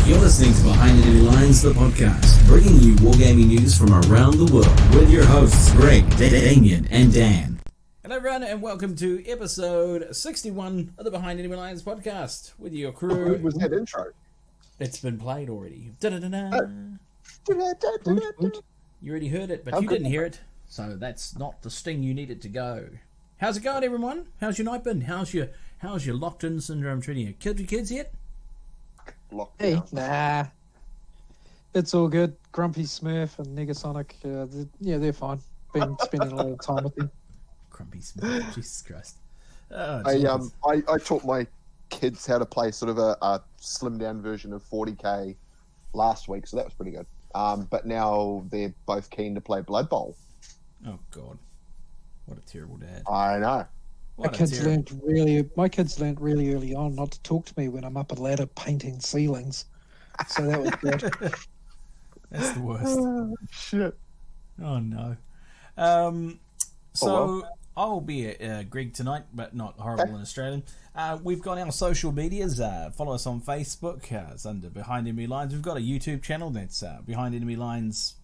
You're listening to Behind Enemy Lines, the podcast, bringing you wargaming news from around the world with your hosts Greg, Damien, and Dan. Hello everyone and welcome to episode 61 of the Behind Enemy Lines podcast with your crew. What was that intro? It's been played already. Da-da-da-da. You already heard it, but you didn't hear it, so that's not the sting you needed to go. How's it going, everyone? How's your night been? How's your locked-in syndrome treating you? Killed your kids yet? Hey, nah. It's all good. Grumpy Smurf and Negasonic, they're fine. Been spending a lot of time with them. Grumpy Smurf, Jesus Christ. Oh, I taught my kids how to play sort of a slimmed down version of 40k last week, so that was pretty good. But now they're both keen to play Blood Bowl. Oh God, what a terrible dad! I know. My kids learned really early on not to talk to me when I'm up a ladder painting ceilings. So that was good. That's the worst. Oh, shit. Oh no. I'll be Greg tonight, but not horrible in Australian. We've got our social medias. Follow us on Facebook. It's under Behind Enemy Lines. We've got a YouTube channel that's Behind Enemy Lines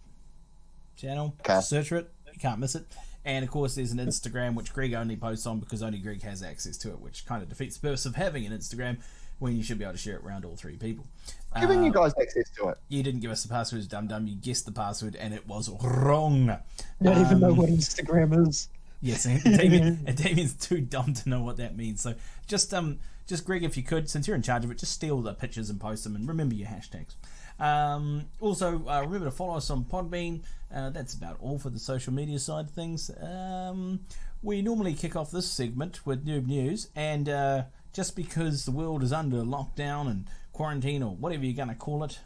channel. Okay. Search for it. You can't miss it. And, of course, there's an Instagram, which Greg only posts on because only Greg has access to it, which kind of defeats the purpose of having an Instagram when you should be able to share it around all three people. Giving you guys access to it. You didn't give us the password, dum-dum. You guessed the password, and it was wrong. Don't even know what Instagram is. Yes, and Damien's too dumb to know what that means. So just Greg, if you could, since you're in charge of it, just steal the pictures and post them, and remember your hashtags. Also, remember to follow us on Podbean. That's about all for the social media side of things. We normally kick off this segment with noob news, and just because the world is under lockdown and quarantine or whatever you're going to call it,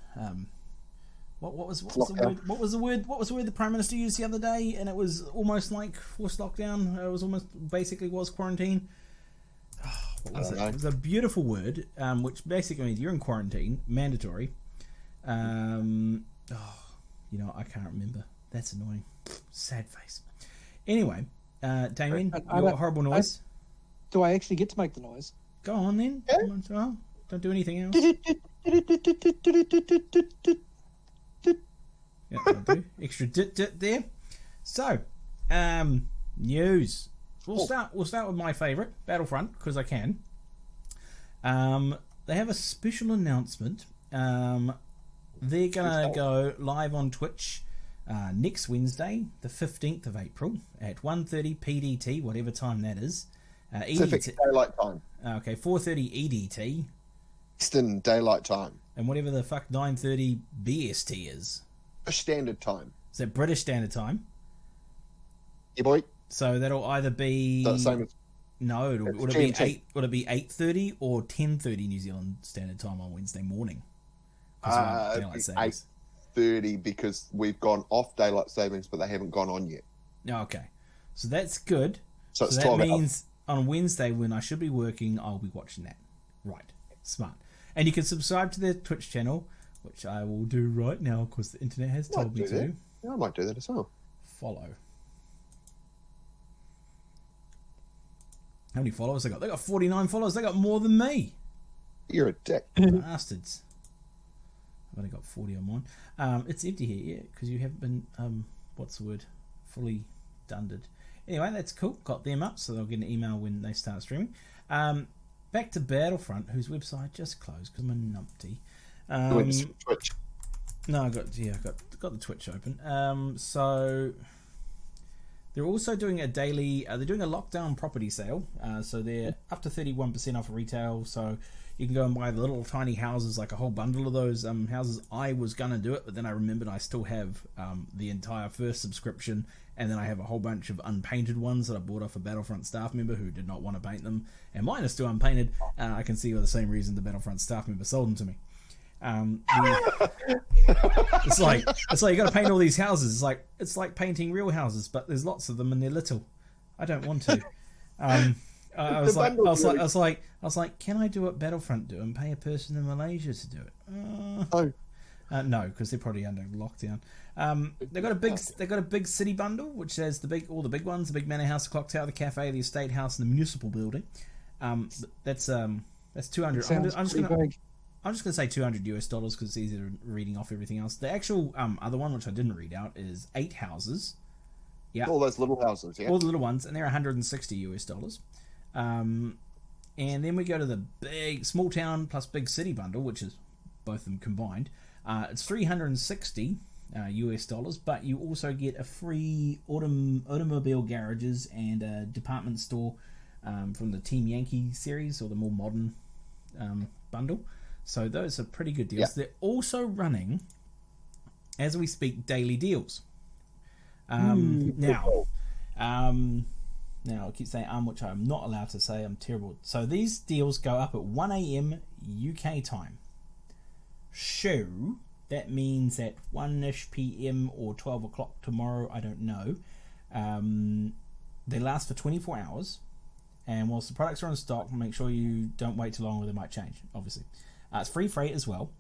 what was the word the Prime Minister used the other day? And it was almost like forced lockdown. It was almost basically was quarantine. What was it? It was a beautiful word, which basically means you're in quarantine, mandatory. I can't remember. That's annoying. Sad face. Anyway, Damien, you got a horrible noise. Do I actually get to make the noise? Go on then. Yeah. Oh, don't do anything else. Yeah, I'll do. Extra dit there. So, news. We'll start with my favourite, Battlefront, because I can. They have a special announcement. They're gonna go live on Twitch next Wednesday, the 15th of April at 1:30 PDT, whatever time that is. Pacific Daylight Time. Okay, 4:30 EDT. Eastern Daylight Time. And whatever the fuck 9:30 BST is. Standard Time. Is that British Standard Time? Yeah, boy. So that'll either be The same as... No, would it be 8:30 or 10:30 New Zealand Standard Time on Wednesday morning? 8:30 because we've gone off daylight savings, but they haven't gone on yet. Okay, so that's good. So it's that 12 means on Wednesday when I should be working, I'll be watching that. Right, smart. And you can subscribe to their Twitch channel, which I will do right now because the internet has told me to. Yeah, I might do that as well. Follow. How many followers they got? They got 49 followers. They got more than me. You're a dick. Bastards. I've only got 40 on mine. It's empty here, yeah, because you haven't been, fully dunded. Anyway, that's cool. Got them up, so they'll get an email when they start streaming. Back to Battlefront, whose website just closed because I'm a numpty. Twitch. No, I got the Twitch open. So they're also doing a daily. They're doing a lockdown property sale. So they're up to 31% off retail. So you can go and buy the little tiny houses, like a whole bundle of those houses. I was gonna do it, but then I remembered I still have the entire first subscription, and then I have a whole bunch of unpainted ones that I bought off a Battlefront staff member who did not want to paint them, and mine are still unpainted. I can see for the same reason the Battlefront staff member sold them to me. It's like you got to paint all these houses. It's like painting real houses, but there's lots of them and they're little. I don't want to. I was like, can I do what Battlefront do and pay a person in Malaysia to do it? No, because they're probably under lockdown. They got a big city bundle which has all the big ones: the big manor house, the clock tower, the cafe, the estate house, and the municipal building. That's 200. I'm just going to say $200 because it's easier than reading off everything else. The actual other one, which I didn't read out, is 8 houses. Yeah, all those little houses. Yeah, all the little ones, and they're $160. And then we go to the big small town plus big city bundle, which is both of them combined. It's $360 US, but you also get a free automobile garages and a department store from the Team Yankee series, or the more modern bundle. So those are pretty good deals. They're also running, as we speak, daily deals. Now, I keep saying which I'm not allowed to say. I'm terrible. So these deals go up at 1 a.m. UK time. So that means at 1ish p.m. or 12 o'clock tomorrow, I don't know. They last for 24 hours. And whilst the products are in stock, make sure you don't wait too long or they might change, obviously. It's free freight as well.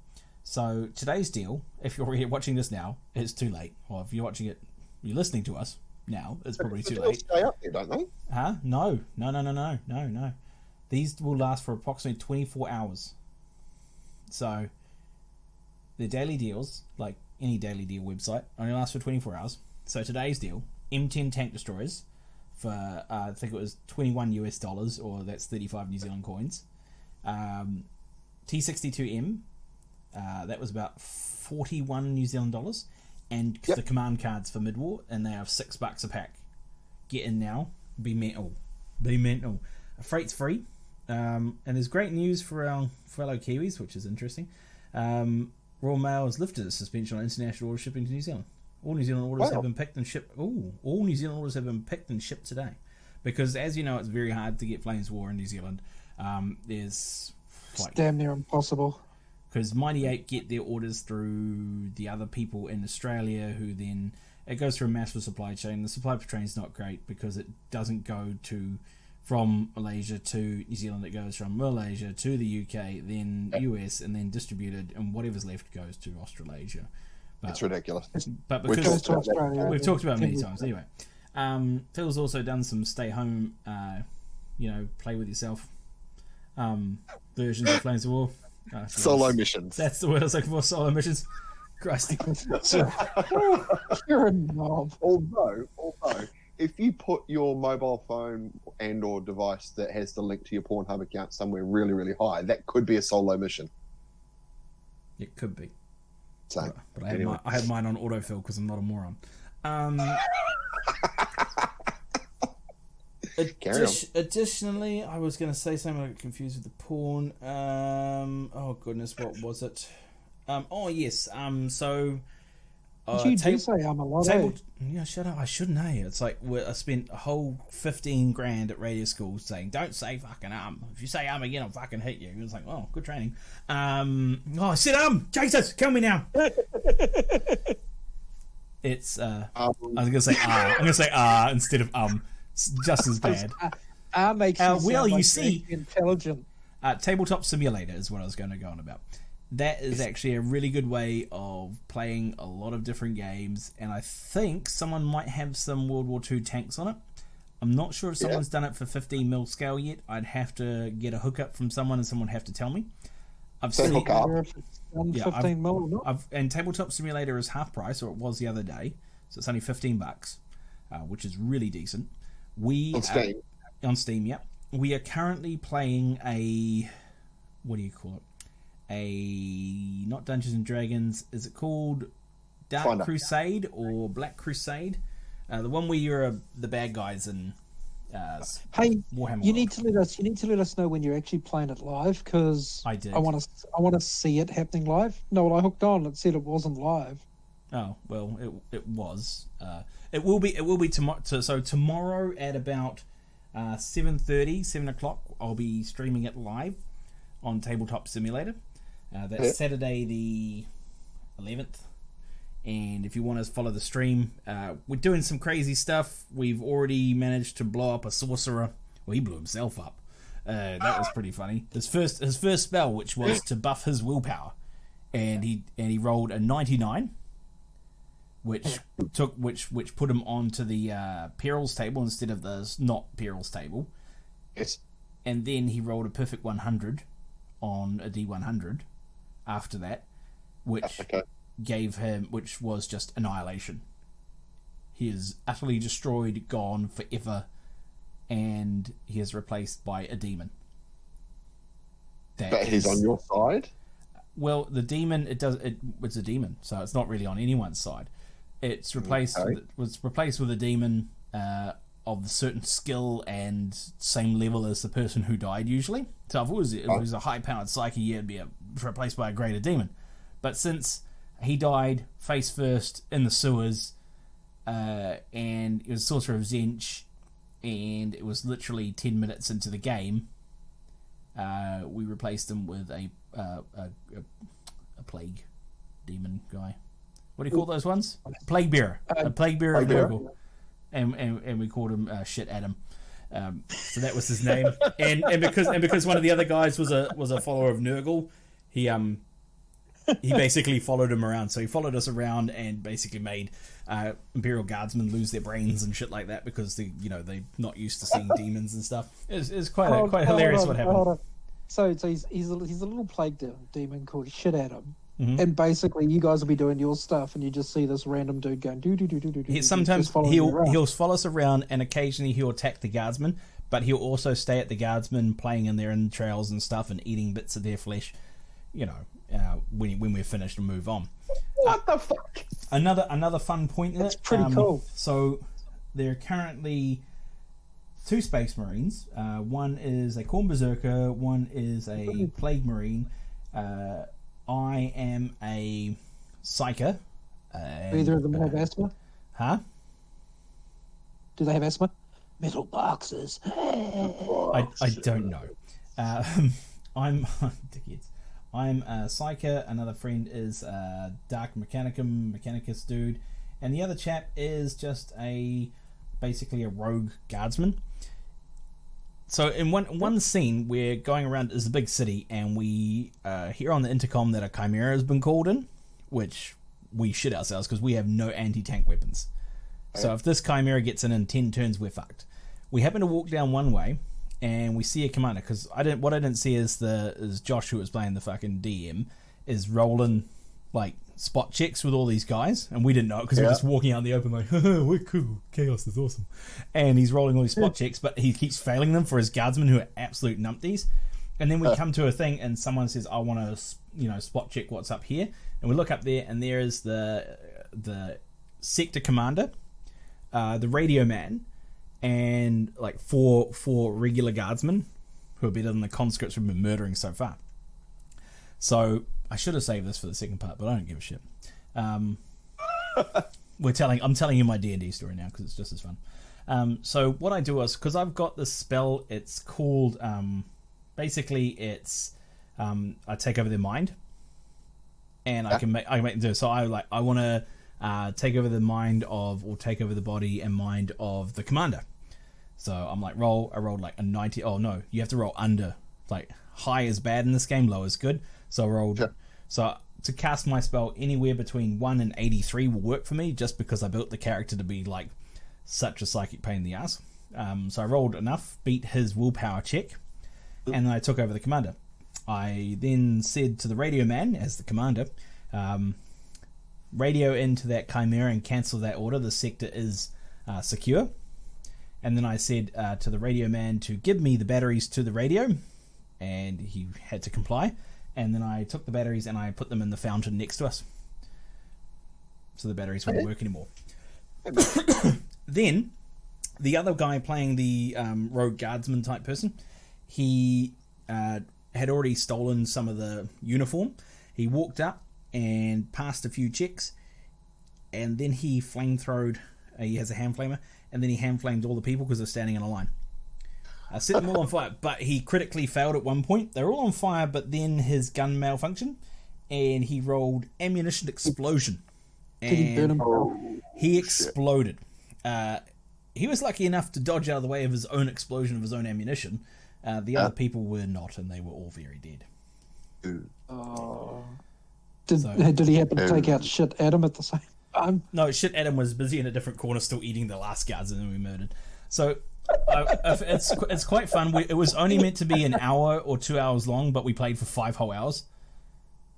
So today's deal, if you're watching this now, it's too late. Or if you're watching it, you're listening to us now, it's probably too late. Stay up there, don't they? Huh? No. These will last for approximately 24 hours. So the daily deals, like any daily deal website, only last for 24 hours. So today's deal, M10 tank destroyers for I think it was $21 or that's 35 New Zealand coins. T62M, that was about 41 New Zealand dollars. And the command cards for mid-war, and they have $6 a pack. Get in now. Be mental. Freight's free. And there's great news for our fellow Kiwis, which is interesting. Royal Mail has lifted its suspension on international order shipping to New Zealand. All New Zealand orders have been picked and shipped. All New Zealand orders have been picked and shipped today. Because as you know, it's very hard to get Flames War in New Zealand. There's it's damn near impossible. Because Mighty Ape get their orders through the other people in Australia, who then it goes through a massive supply chain. The supply chain is not great because it doesn't go from Malaysia to New Zealand. It goes from Malaysia to the UK, then US, and then distributed, and whatever's left goes to Australasia. But, it's ridiculous. But because we've talked about it many times anyway. Phil's also done some stay home, play with yourself versions of Flames of War. Solo missions. That's the word I was looking for. Solo missions. Christ. You're a knob. Although, if you put your mobile phone and or device that has the link to your Pornhub account somewhere really, really high, that could be a solo mission. It could be. So, but I have mine on autofill because I'm not a moron. Additionally, I was going to say something. I got confused with the porn. Oh goodness, what was it? Oh yes. So. You do say I'm a lot. Yeah, shut up. I shouldn't. It's like I spent a whole $15,000 at radio school saying, "Don't say fucking If you say again, I'll fucking hit you." It was like, oh, good training. I said Jesus, kill me now. It's. I was gonna say I'm gonna say instead of It's just as bad. Makes you well, you like see, intelligent. Tabletop Simulator is what I was going to go on about. That is actually a really good way of playing a lot of different games, and I think someone might have some World War II tanks on it. I'm not sure if someone's done it for 15mm scale yet. I'd have to get a hookup from someone, and someone would have to tell me. I've seen hook up. 15mm or not. And Tabletop Simulator is half price, or it was the other day, so it's only $15, which is really decent. On Steam, yeah. We are currently playing what do you call it? Not Dungeons and Dragons. Is it called Dark Crusade or Black Crusade? The one where you're the bad guys in hey, Warhammer. You need to let us know when you're actually playing it live, because I did. I want to see it happening live. No, when I hooked on, it said it wasn't live. Oh well, it was. It will be tomorrow. So tomorrow at about 7:30, 7 o'clock, I'll be streaming it live on Tabletop Simulator. That's Saturday the 11th. And if you want to follow the stream, we're doing some crazy stuff. We've already managed to blow up a sorcerer. Well, he blew himself up. That was pretty funny. His first spell, which was to buff his willpower, and he rolled a 99, which put him onto the perils table instead of the not perils table. Yes. And then he rolled a perfect 100 on a D100. after that, which which was just annihilation. He is utterly destroyed, gone forever, and he is replaced by a demon. But he's on your side? Well, the demon, it's a demon, so it's not really on anyone's side. It's replaced was replaced with a demon of a certain skill and same level as the person who died usually. So if it was a high-powered psyche, yeah, it'd be replaced by a greater demon. But since he died face first in the sewers, and it was Sorcerer of Zench, and it was literally 10 minutes into the game, we replaced him with a plague demon guy. What do you call those ones? Plague bearer. A plague bearer of Nurgle. And we called him Shit Adam. So that was his name. and because one of the other guys was a follower of Nurgle, he basically followed him around. So he followed us around and basically made Imperial Guardsmen lose their brains and shit like that because they're not used to seeing demons and stuff. It's quite hilarious what happened. So he's a little plague demon called Shit Adam. Mm-hmm. And basically, you guys will be doing your stuff, and you just see this random dude going do. Sometimes he'll follow us around, and occasionally he'll attack the guardsmen, but he'll also stay at the guardsmen, playing in their entrails and stuff, and eating bits of their flesh. When we're finished and move on. What the fuck? Another fun point in That's pretty cool. So there are currently 2 Space Marines. One is a Khorne Berserker. One is a Plague Marine. I am a Psyker. Either of them have asthma? Huh? Do they have asthma? Metal boxes. I don't know. I'm dickheads. I'm a Psyker. Another friend is Dark Mechanicus dude, and the other chap is just basically a rogue guardsman. So in one scene, we're going around, it's a big city, and we hear on the intercom that a Chimera has been called in, which we shit ourselves because we have no anti-tank weapons. So if this Chimera gets in 10 turns, we're fucked. We happen to walk down one way, and we see a commander, because what I didn't see is Josh, who was playing the fucking DM, is rolling like spot checks with all these guys, and we didn't know it because we're just walking out in the open like, we're cool, chaos is awesome, and he's rolling all these spot checks, but he keeps failing them for his guardsmen who are absolute numpties. And then we come to a thing and someone says, I want to spot check what's up here, and we look up there and there is the sector commander, the radio man, and like four regular guardsmen who are better than the conscripts we've been murdering so far. So I should have saved this for the second part, but I don't give a shit. I'm telling you my D&D story now because it's just as fun. So what I do is, because I've got this spell, it's called basically it's I take over their mind, and I can make them do it. So I want to take over the mind of, or take over the body and mind of the commander. So I'm like, I rolled like a 90. Oh no, you have to roll under. Like high is bad in this game, low is good. So I rolled. Sure. So to cast my spell, anywhere between 1 and 83 will work for me, just because I built the character to be like such a psychic pain in the ass. So I rolled enough, beat his willpower check, and then I took over the commander. I then said to the radio man, as the commander, radio into that Chimera and cancel that order. The sector is secure. And then I said to the radio man to give me the batteries to the radio, and he had to comply. And then I took the batteries and I put them in the fountain next to us, so the batteries wouldn't work anymore. Then the other guy playing the rogue guardsman type person, he had already stolen some of the uniform. He walked up and passed a few checks, and then he flamethrowed. He has a hand flamer, and then he hand flamed all the people because they're standing in a line. I set them all on fire, but he critically failed at one point. They were all on fire, but then his gun malfunctioned, and he rolled ammunition explosion. And did he burn him? He exploded. He was lucky enough to dodge out of the way of his own explosion of his own ammunition. The other people were not, and they were all very dead. Did he happen to take out Shit Adam at the same time? No, Shit Adam was busy in a different corner still eating the last guards, and then we murdered. So it's quite fun. It was only meant to be an hour or 2 hours long, but we played for 5 whole hours.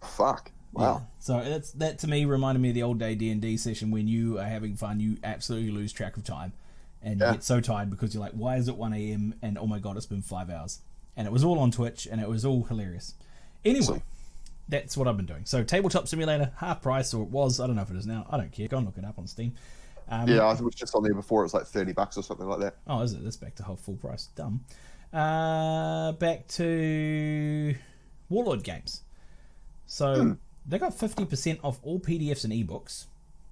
Fuck. Wow. Yeah. So that to me reminded me of the old day D&D session when you are having fun, you absolutely lose track of time, and you get so tired because you're like, why is it 1 a.m. and oh my god, it's been 5 hours, and it was all on Twitch and it was all hilarious. Anyway, that's what I've been doing. So Tabletop Simulator, half price, or it was, I don't know if it is now. I don't care. Go and look it up on Steam. Yeah, I think it was just on there before. It was like $30 or something like that. Oh, is it? That's back to whole full price. Dumb. Back to Warlord Games. So they got 50% off all PDFs and ebooks.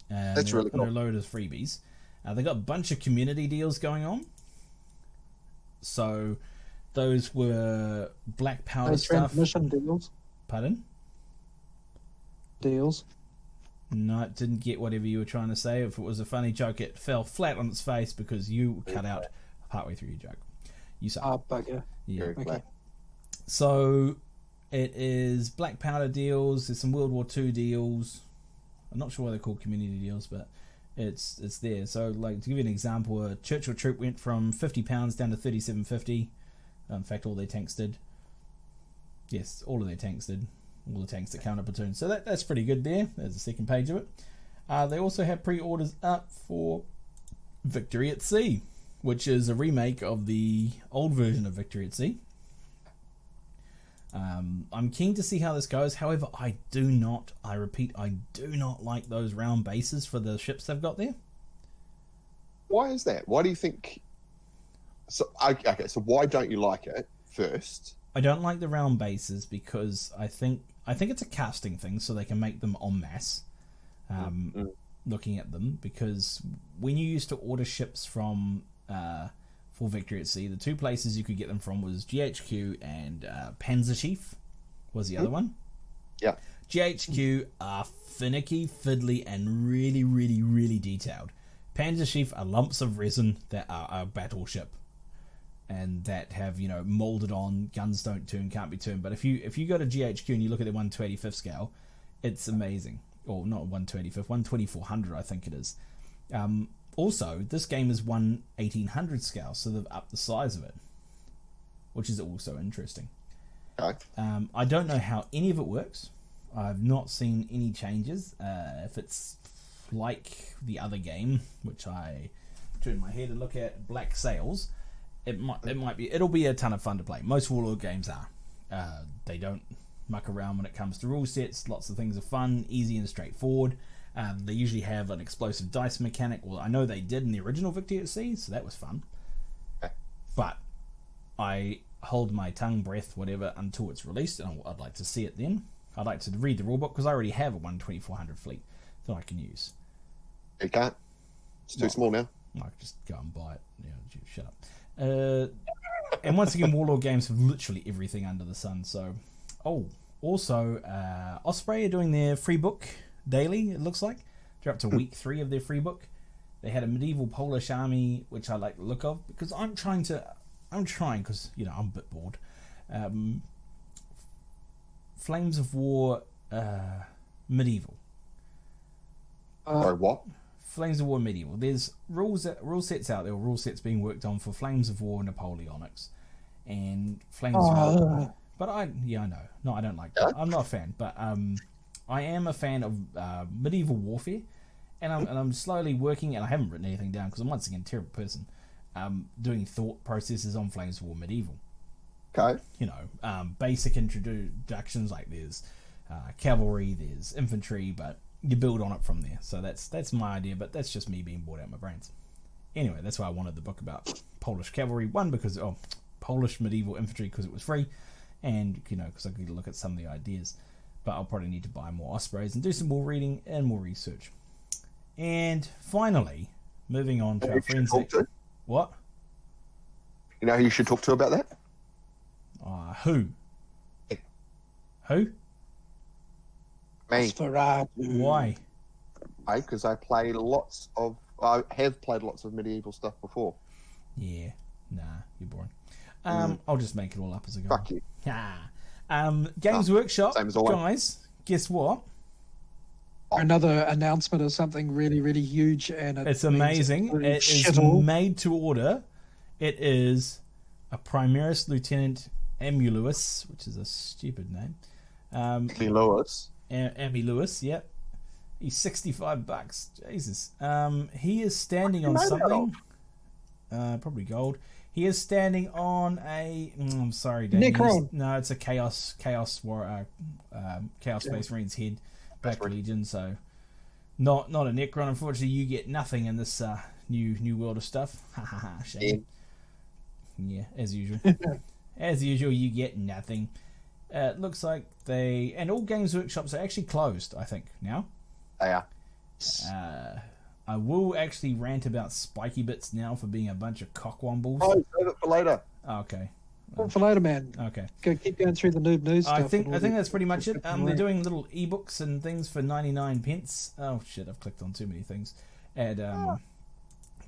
That's really cool. And a load of freebies. They got a bunch of community deals going on. So those were Black Powder stuff. Transmission deals. Pardon? Deals. No, it didn't get whatever you were trying to say. If it was a funny joke, it fell flat on its face because you cut out partway through your joke. You suck. Ah, bugger. Yeah. Okay. So it is Black Powder deals. There's some World War II deals. I'm not sure why they're called community deals, but it's there. So, like, to give you an example, a Churchill troop went from £50 down to $37.50. In fact, all their tanks did. Yes, all of their tanks did. All the tanks that count a platoon. So that's pretty good there. There's the second page of it. They also have pre-orders up for Victory at Sea, which is a remake of the old version of Victory at Sea. I'm keen to see how this goes. However, I do not like those round bases for the ships they've got there. Why is that? Why do you think... So why don't you like it first? I don't like the round bases because I think it's a casting thing, so they can make them en masse. Looking at them, because when you used to order ships from for Victory at Sea, the two places you could get them from was GHQ and Panzerschiff was the other one. Yeah. GHQ are finicky, fiddly, and really, really, really detailed. Panzerschiff are lumps of resin that are a battleship, and that have, molded on, guns don't turn, can't be turned. But if you go to GHQ and you look at the 1/25th scale, it's amazing. Or not 1/25th, 1/2400 I think it is. Also, this game is 1/1800 scale, so they've upped the size of it, which is also interesting. Okay. I don't know how any of it works. I've not seen any changes. If it's like the other game, which I turn my head and look at, Black Sails, it'll be a ton of fun to play. Most Warlord games are. They don't muck around when it comes to rule sets. Lots of things are fun, easy and straightforward. They usually have an explosive dice mechanic. Well, I know they did in the original Victory at Sea, so that was fun. But I hold my tongue, breath, whatever, until it's released, and I'd like to see it then. I'd like to read the rulebook, because I already have a 1/2400 fleet that I can use. You can't. It's too small now. I could just go and buy it. Yeah, shut up. And once again, Warlord games have literally everything under the sun. So, also, Osprey are doing their free book daily, it looks like. They're up to week 3 of their free book. They had a medieval Polish army, which I like the look of, because I'm trying, because, I'm a bit bored. Flames of War medieval. Sorry, what? Flames of War medieval. There's rule sets out there, or rule sets being worked on for Flames of War Napoleonics and Flames of War. But I know. No, I don't like that. I'm not a fan, but I am a fan of medieval warfare, and I'm slowly working, and I haven't written anything down because I'm once again a terrible person. Doing thought processes on Flames of War medieval. Okay. Basic introductions, like there's cavalry, there's infantry, but you build on it from there. So that's my idea, but that's just me being bored out of my brains. Anyway, that's why I wanted the book about Polish cavalry. One, because Polish medieval infantry, because it was free, and because I could look at some of the ideas. But I'll probably need to buy more Ospreys and do some more reading and more research. And finally, moving on to our friends. What? You know who you should talk to about that? Who? Who? Me. Why? Because I have played lots of medieval stuff before. Yeah. Nah, you're boring. I'll just make it all up as I go. Fuck you. Games Workshop, same as always. guys, guess what? Another announcement of something really, really huge, and it's amazing. It is made to order. It is a Primaris Lieutenant Emulus, which is a stupid name, Lee Lewis. Amy Lewis, yep. He's $65. Jesus. He is standing on something. Probably gold. He is standing on a. I'm sorry, Dan. Necron. No, it's a Chaos Space Marine's head. Black Legion. So, not a Necron. Unfortunately, you get nothing in this new world of stuff. Ha ha ha. Shame. Yeah, as usual. As usual, you get nothing. It looks like all Games Workshops are actually closed, I think, now. They are. I will actually rant about Spiky Bits now for being a bunch of cockwombles. Oh, save it for later. Okay. For later, man. Okay. Keep going through the noob news stuff. I think that's pretty much it. They're doing little ebooks and things for 99 pence. Oh shit, I've clicked on too many things. At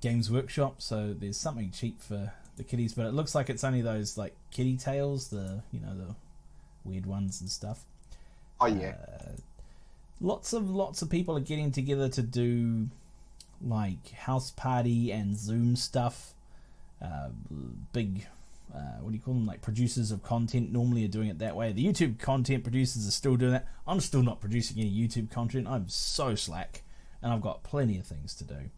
Games Workshop, so there's something cheap for the kiddies, but it looks like it's only those like kitty tales, the weird ones and stuff. Oh yeah. Lots of people are getting together to do like house party and Zoom stuff. Big what do you call them, like producers of content normally are doing it that way. The YouTube content producers are still doing that. I'm still not producing any YouTube content. I'm so slack and I've got plenty of things to do.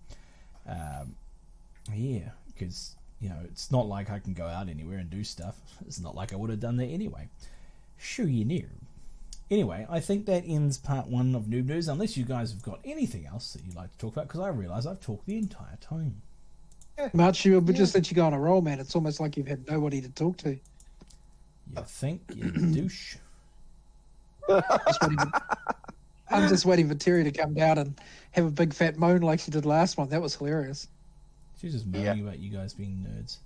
Yeah, because it's not like I can go out anywhere and do stuff. It's not like I would have done that anyway. Sure you knew. Anyway, I think that ends part 1 of Noob News, unless you guys have got anything else that you'd like to talk about, because I realise I've talked the entire time. March, we just let you go on a roll, man. It's almost like you've had nobody to talk to. You think, you douche? I'm just waiting for Terry to come down and have a big fat moan like she did last one. That was hilarious. She's just moaning about you guys being nerds.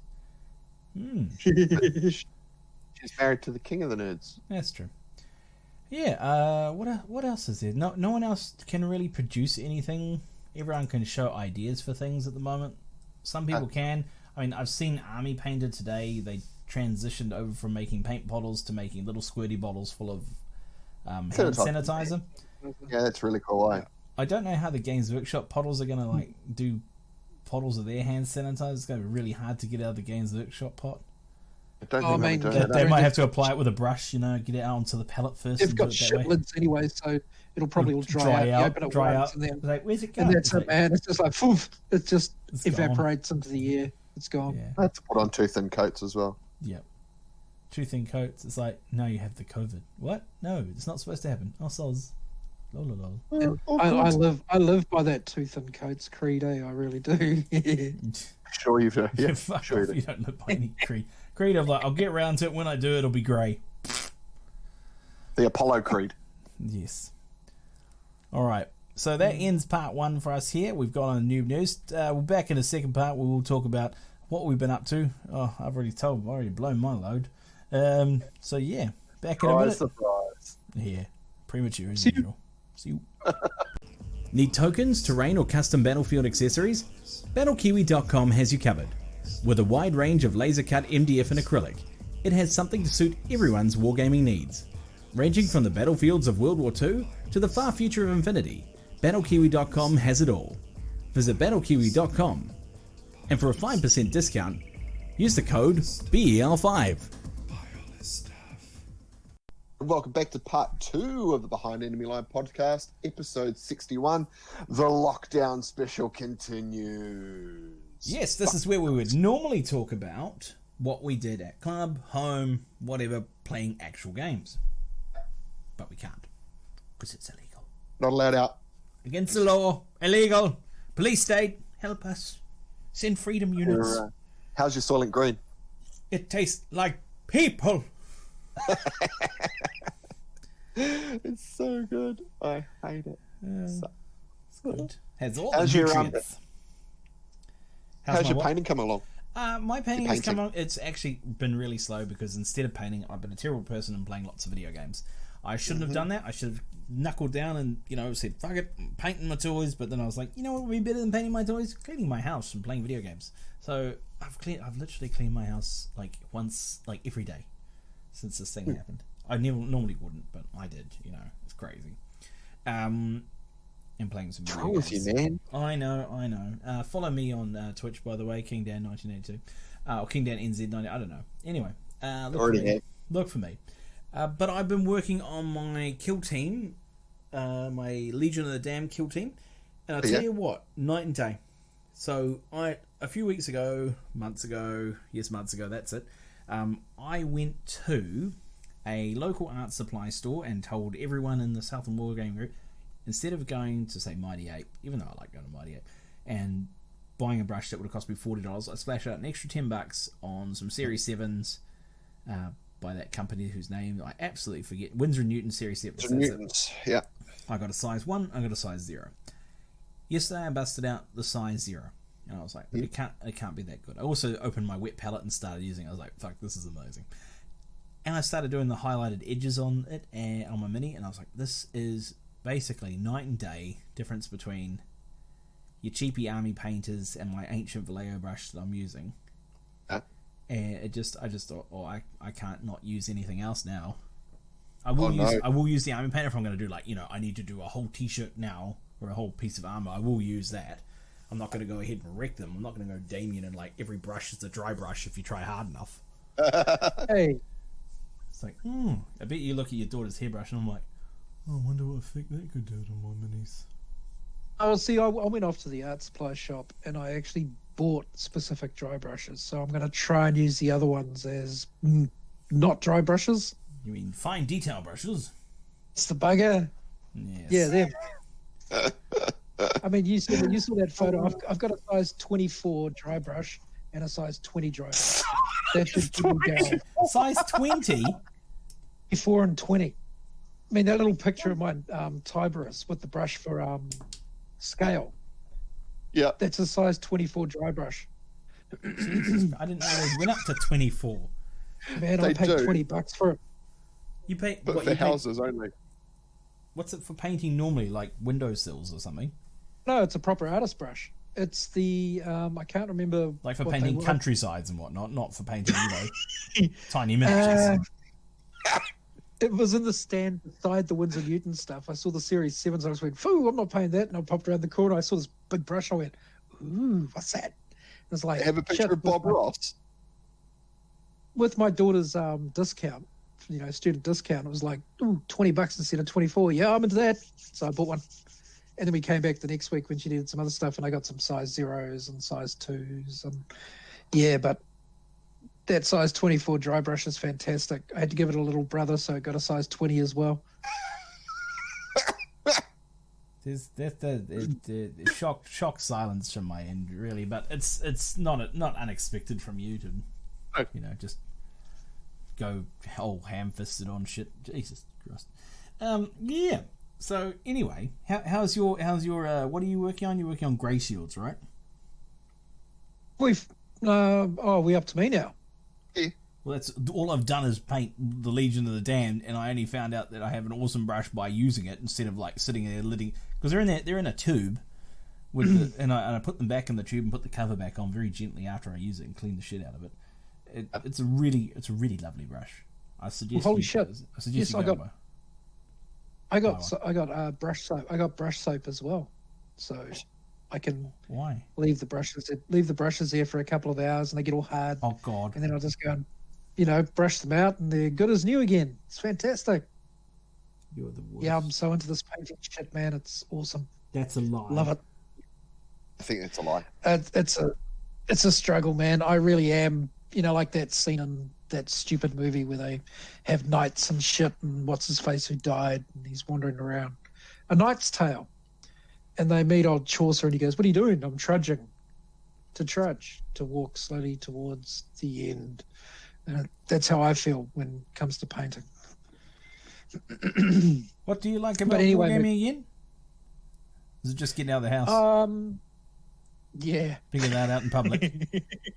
She's married to the king of the nerds. That's true. Yeah, what else is there? No one else can really produce anything. Everyone can show ideas for things at the moment. Some people can. I mean, I've seen Army Painter today. They transitioned over from making paint bottles to making little squirty bottles full of hand sanitizer. Yeah, that's really cool. I don't know how the Games Workshop bottles are going to like do bottles of their hand sanitizer. It's going to be really hard to get out of the Games Workshop pot. I don't think they might have to apply it with a brush, get it out onto the palette first. They've got shit lids anyway, so it'll probably dry out. You open it once and then, like, where's it going? And that's it, man. It's just like, poof, it just evaporates into the air. It's gone. Yeah. I have to put on too thin coats as well. Yep. Too thin coats. It's like, no, you have the COVID. What? No, it's not supposed to happen. Oh, soz. Lol. I live by that too thin coats creed, I really do. Sure you do. Yeah, fuck sure off. You don't live by any creed. Creed of like, I'll get around to it. When I do, it'll be grey. The Apollo Creed. Yes. All right. So that ends part 1 for us here. We've got on Noob News. We're back in the second part where we'll talk about what we've been up to. Oh, I've already blown my load. So yeah, back in a minute. Surprise. Yeah, premature as usual. See you. Need tokens, terrain, or custom Battlefield accessories? BattleKiwi.com has you covered. With a wide range of laser cut MDF and acrylic, it has something to suit everyone's wargaming needs. Ranging from the battlefields of World War II to the far future of Infinity, BattleKiwi.com has it all. Visit BattleKiwi.com, and for a 5% discount, use the code BEL5. Welcome back to part 2 of the Behind Enemy Line podcast, episode 61. The lockdown special continues. Yes, this is where we would normally talk about what we did at club, home, whatever, playing actual games. But we can't, because it's illegal. Not allowed out. Against the law, illegal. Police state, help us. Send freedom units. How's your Soylent Green? It tastes like people. It's so good. I hate it. It's good. Has all how's the your nutrients. how's your painting coming along? My painting has come on. It's actually been really slow because instead of painting, I've been a terrible person and playing lots of video games. I shouldn't have done that. I should have knuckled down and said fuck it, I'm painting my toys. But then I was like, what would be better than painting my toys? Cleaning my house and playing video games. So I've literally cleaned my house like once, like every day since this thing happened. I normally wouldn't, but I did. It's crazy. And playing some video games. What's wrong with you, man? I know. Follow me on Twitch, by the way, KingDan1982. Or KingDanNZ90, I don't know. Anyway, look for me. But I've been working on my kill team, my Legion of the Damned kill team, and I'll tell you what, night and day. So a few weeks ago, months ago, that's it. I went to a local art supply store and told everyone in the Southern Wargaming group, instead of going to, say, Mighty Ape, even though I like going to Mighty Ape, and buying a brush that would have cost me $40, I splashed out an extra $10 on some Series 7s by that company whose name I absolutely forget. Winsor & Newton Series 7. Newtons, yeah. I got a size 1, I got a size 0. Yesterday I busted out the size 0. And I was like, it can't be that good. I also opened my wet palette and started using it. I was like, fuck, this is amazing. And I started doing the highlighted edges on it and on my Mini, and I was like, this is basically night and day difference between your cheapy army painters and my ancient Vallejo brush that I'm using. And I just thought, I can't not use anything else now. I will use the army painter if I'm going to do, like, I need to do a whole t-shirt now or a whole piece of armor. I will use that. I'm not going to go ahead and wreck them. I'm not going to go Damien and, like, every brush is a dry brush if you try hard enough. Hey. It's like, I bet you look at your daughter's hairbrush and I'm like, I wonder what effect that could do to my minis. Oh, see, I went off to the art supply shop and I actually bought specific dry brushes. So I'm going to try and use the other ones as not dry brushes. You mean fine detail brushes? It's the bugger. Yes. Yeah, them. I mean, you saw that photo. I've got a size 24 dry brush and a size 20 dry brush. That should go. Size 20? 24 and 20. I mean, that little picture of mine, Tiberius, with the brush for scale. Yeah. That's a size 24 dry brush. Jesus, I didn't know they went up to 24. Man, They I paid do. $20 for it. You pay, But what, for you pay, houses only. what's it for painting normally, like windowsills or something? No, it's a proper artist brush. It's the I can't remember. Like for what painting they were. countrysides and whatnot, not for painting, tiny miniatures. It was in the stand beside the Winsor Newton stuff. I saw the Series 7s. I was like, "Foo, I'm not paying that." And I popped around the corner. I saw this big brush. I went, "Ooh, what's that?" It was like, Have a picture shit, of Bob Ross. with my daughter's discount, student discount. It was like, ooh, $20 instead of 24. Yeah, I'm into that. So I bought one. And then we came back the next week when she needed some other stuff, and I got some size 0s and size 2s. And yeah, but that size 24 dry brush is fantastic. I had to give it a little brother, so it got a size 20 as well. There's the shock silence from my end, really, but it's not unexpected from you to, just go whole ham-fisted on shit. Jesus Christ. Yeah. So anyway, how's your what are you working on? You're working on Grey Shields, right? We up to me now. Yeah. Well, that's all I've done is paint the Legion of the Damned, and I only found out that I have an awesome brush by using it instead of like sitting there letting, because they're in a tube with and I put them back in the tube and put the cover back on very gently after I use it and clean the shit out of it. It's a really lovely brush. I suggest. Holy you shit! guys- I suggest Yes, you go I got brush soap. I got brush soap as well, so I can Why? leave the brushes there for a couple of hours, and they get all hard. Oh God. And then I'll just go and, brush them out, and they're good as new again. It's fantastic. You're the worst. Yeah, I'm so into this painting shit, man. It's awesome. That's a lie. Love it. I think that's a lie. It's a struggle, man. I really am. Like that scene in that stupid movie where they have knights and shit, and what's his face who died, and he's wandering around. A Knight's Tale. And they meet old Chaucer, and he goes, "What are you doing?" "I'm trudging." To walk slowly towards the end. And that's how I feel when it comes to painting. What do you like about anyway, wargaming again? Is it just getting out of the house? Yeah. Figure that out in public.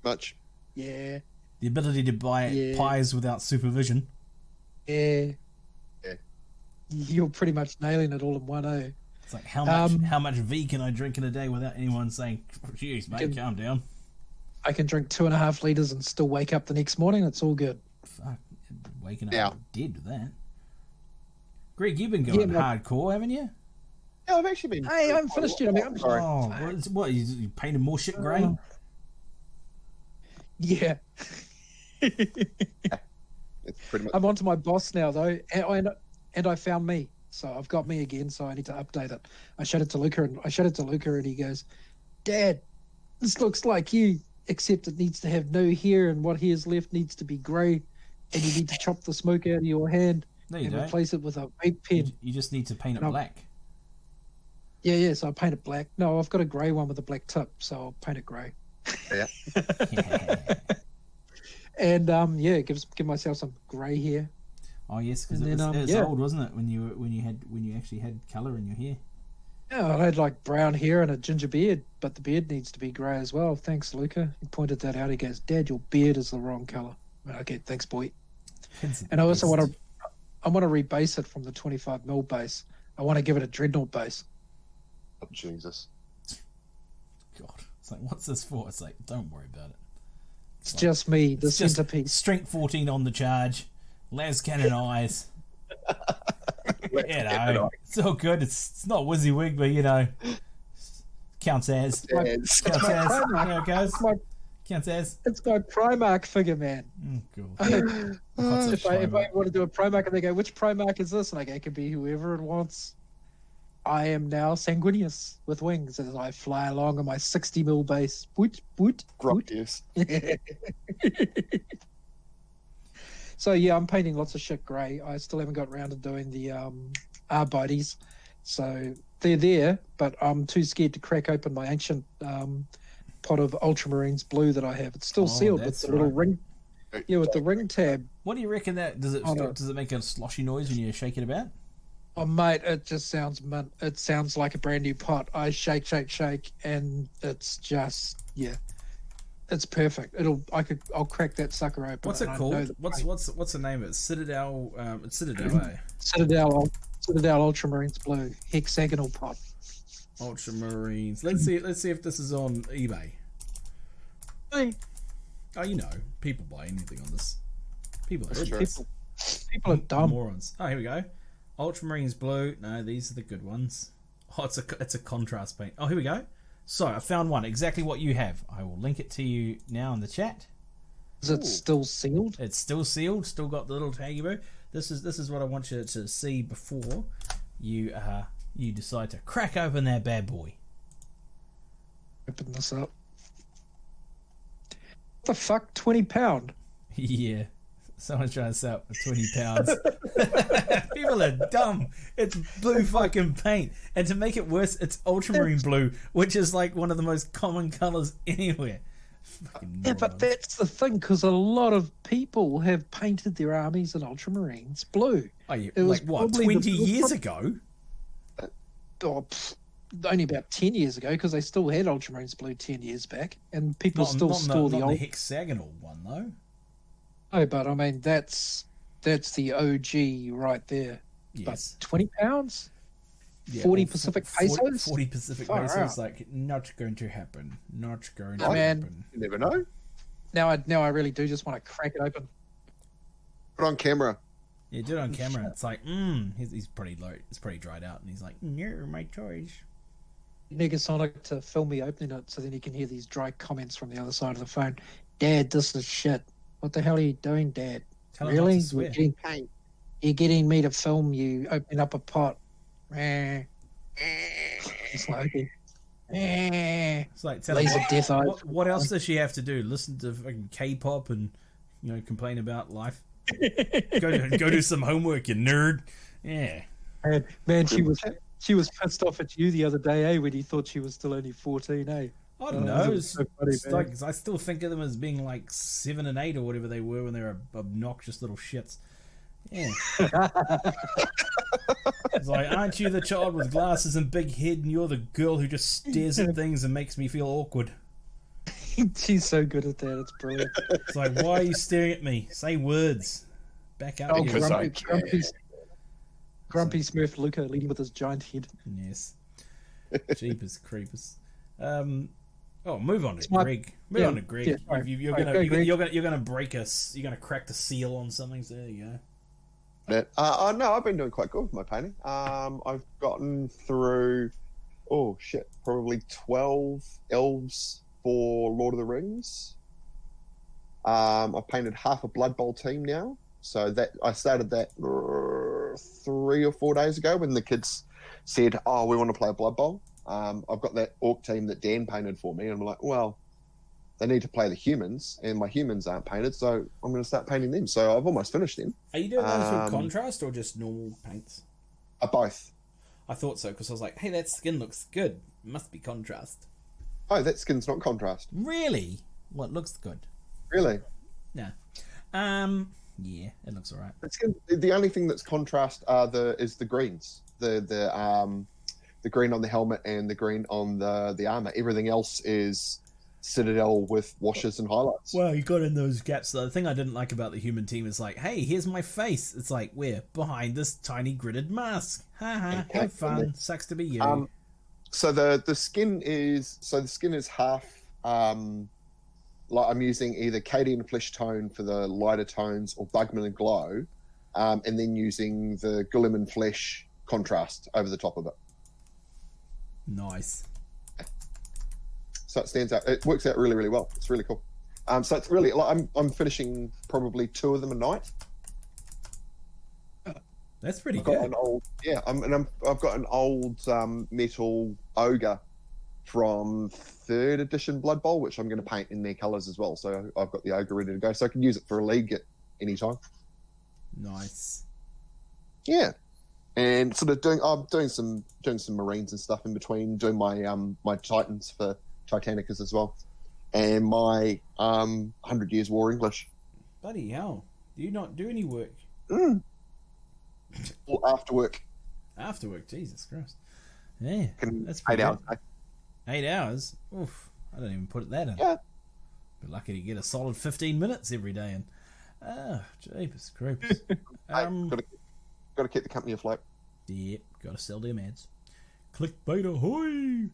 Much. Yeah. The ability to buy pies without supervision. Yeah. Yeah. You're pretty much nailing it all in one, eh? It's like how much V can I drink in a day without anyone saying, "Jeez, mate, calm down." I can drink 2.5 liters and still wake up the next morning. It's all good. Fuck, waking up Yeah. dead with that. Greg, you've been going hardcore, haven't you? Yeah, I've actually been. Hey, I haven't finished yet. I'm sorry. Oh, what you painted more shit grey? Yeah. It's pretty much. I'm onto my boss now though, and I found me. So I've got me again. So I need to update it. I showed it to Luca, and he goes, "Dad, this looks like you, except it needs to have no hair, and what hair's left needs to be grey, and you need to chop the smoke out of your hand No, you and don't. replace it with a vape pen." You just need to paint it No. black. Yeah. So I paint it black. No, I've got a grey one with a black tip, so I'll paint it grey. Yeah. And give myself some grey hair. Oh yes, because And it then, was yeah. old, wasn't it? When you actually had colour in your hair. Yeah, I had like brown hair and a ginger beard, but the beard needs to be grey as well. Thanks, Luca. He pointed that out. He goes, "Dad, your beard is the wrong colour." Okay, thanks, boy. Kids are And I the also best. want to rebase it from the 25mm base. I want to give it a dreadnought base. Oh, Jesus. God, it's like, what's this for? It's like, don't worry about it. It's just me, the It's just centerpiece. strength 14 on the charge, las cannon eyes. It's all good. It's not WYSIWYG, but counts as. Yes. Counts my as. Primark. There it goes. It's my, Counts as. it's my Primark figure, man. God. What's a if I Primark? want to do a Primark and they go, "Which Primark is this?" And I go, "It can be whoever it wants." I am now Sanguinius with wings as I fly along on my 60mm base. Boot, boot, boot. Grumpiest. So yeah, I'm painting lots of shit grey. I still haven't got around to doing the Arbites. So they're there, but I'm too scared to crack open my ancient pot of Ultramarines blue that I have. It's still sealed with that's the little right. ring. Yeah, with the ring tab. What do you reckon that does it? Oh, no. Does it make a sloshy noise when you shake it about? Oh mate, it just sounds mint. It sounds like a brand new pot. I shake, and it's just it's perfect. I'll crack that sucker open. What's it and I know called? the What's the name of it? Citadel. It's Citadel, eh? Citadel Ultramarines blue hexagonal pot. Ultramarines. Let's see if this is on eBay. Hey, Oh, people buy anything on this. People are That's true. idiots. people are dumb. Morons. Oh, here we go. Ultramarines blue. No, these are the good ones. Oh, it's a contrast paint. Oh, here we go. So I found one exactly what you have. I will link it to you now in the chat. Is it still sealed? It's still sealed. Still got the little taggy boo. This is what I want you to see before you decide to crack open that bad boy. Open this up. What the fuck? £20? Yeah. Someone's trying to sell it for £20. People are dumb. It's blue fucking paint. And to make it worse, it's ultramarine blue, which is like one of the most common colours anywhere. Fucking Yeah, but morons. that's the thing, because a lot of people have painted their armies in Ultramarines blue. Oh, yeah, it was like what, probably 20 the- years ago? Only about 10 years ago, because they still had Ultramarines blue 10 years back, and people still store the not old. the hexagonal one, though. Oh, but I mean, that's the OG right there. Yes. But £20? Yeah, 40 or Pacific 40 pesos? 40 Pacific Far pesos, out. like, not going to happen. Not going to Oh, man. happen. You never know. Now I really do just want to crack it open. Put on camera. Yeah, do it on camera. It's like, he's pretty low. It's pretty dried out, and he's like, "You're my toys." Negasonic to film me opening it so then you can hear these dry comments from the other side of the phone. "Dad, this is shit. What the hell are you doing, Dad? Tell him not Really? to swear. You're getting me to film you opening up a pot." It's like, okay. It's like, tell him Laser death eyes. what else does she have to do? Listen to fucking K-pop and complain about life. go do some homework, you nerd. Yeah. Man, she was pissed off at you the other day, eh? When you thought she was still only 14, eh? I don't Oh, know. that's so funny, It's man. like, I still think of them as being like 7 and 8 or whatever they were when they were obnoxious little shits. Yeah. It's like, aren't you the child with glasses and big head, and you're the girl who just stares at things and makes me feel awkward? She's so good at that. It's brilliant. It's like, why are you staring at me? Say words. Back up. Oh, you Because I Grumpy Smurf Luca leading with his giant head. Yes. Jeepers creepers. Move on to my- Greg. Move yeah, on to Greg. yeah, sorry. You're Sorry, gonna go, Greg. you're gonna break you're gonna crack the seal on something. So there you go. No, I've been doing quite good with my painting. I've gotten through, probably 12 elves for Lord of the Rings. I've painted half a Blood Bowl team now, So that I started that 3 or 4 days ago when the kids said, "Oh, we want to play a Blood Bowl." I've got that orc team that Dan painted for me, and I'm like, well, they need to play the humans, and my humans aren't painted, so I'm going to start painting them. So I've almost finished them. Are you doing those with contrast or just normal paints? Both. I thought so, because I was like, hey, that skin looks good. It must be contrast. Oh, that skin's not contrast. Really? Well, it looks good. Really? No. Yeah, it looks alright. The only thing that's contrast is the greens. The green on the helmet and the green on the armor. Everything else is Citadel with washes and highlights. Well, you got in those gaps. The thing I didn't like about the human team is like, hey, here's my face. It's like, we're behind this tiny gridded mask. Haha, have fun. Sucks to be you. So the skin is half like I'm using either Cadian Flesh Tone for the lighter tones or Bugman and Glow, and then using the Guilliman Flesh contrast over the top of it. Nice. So it stands out. It works out really, really well. It's really cool. So it's really like I'm finishing probably 2 of them a night. That's pretty I've good. got an old I've got an old metal ogre from 3rd edition Blood Bowl, which I'm going to paint in their colours as well. So I've got the ogre ready to go, so I can use it for a league at any time. Nice. Yeah, and sort of doing some Marines and stuff in between, doing my my Titans for Titanicus as well, and my 100 Years War English. Bloody hell! Do you not do any work? Or after work. After work, Jesus Christ. Yeah, that's 8 pretty hours. good. 8 hours? Oof, I don't even put that in. Yeah. But lucky to get a solid 15 minutes every day. And jeepers creepers. Got to keep the company afloat. Yep, gotta sell them ads. Clickbait ahoy!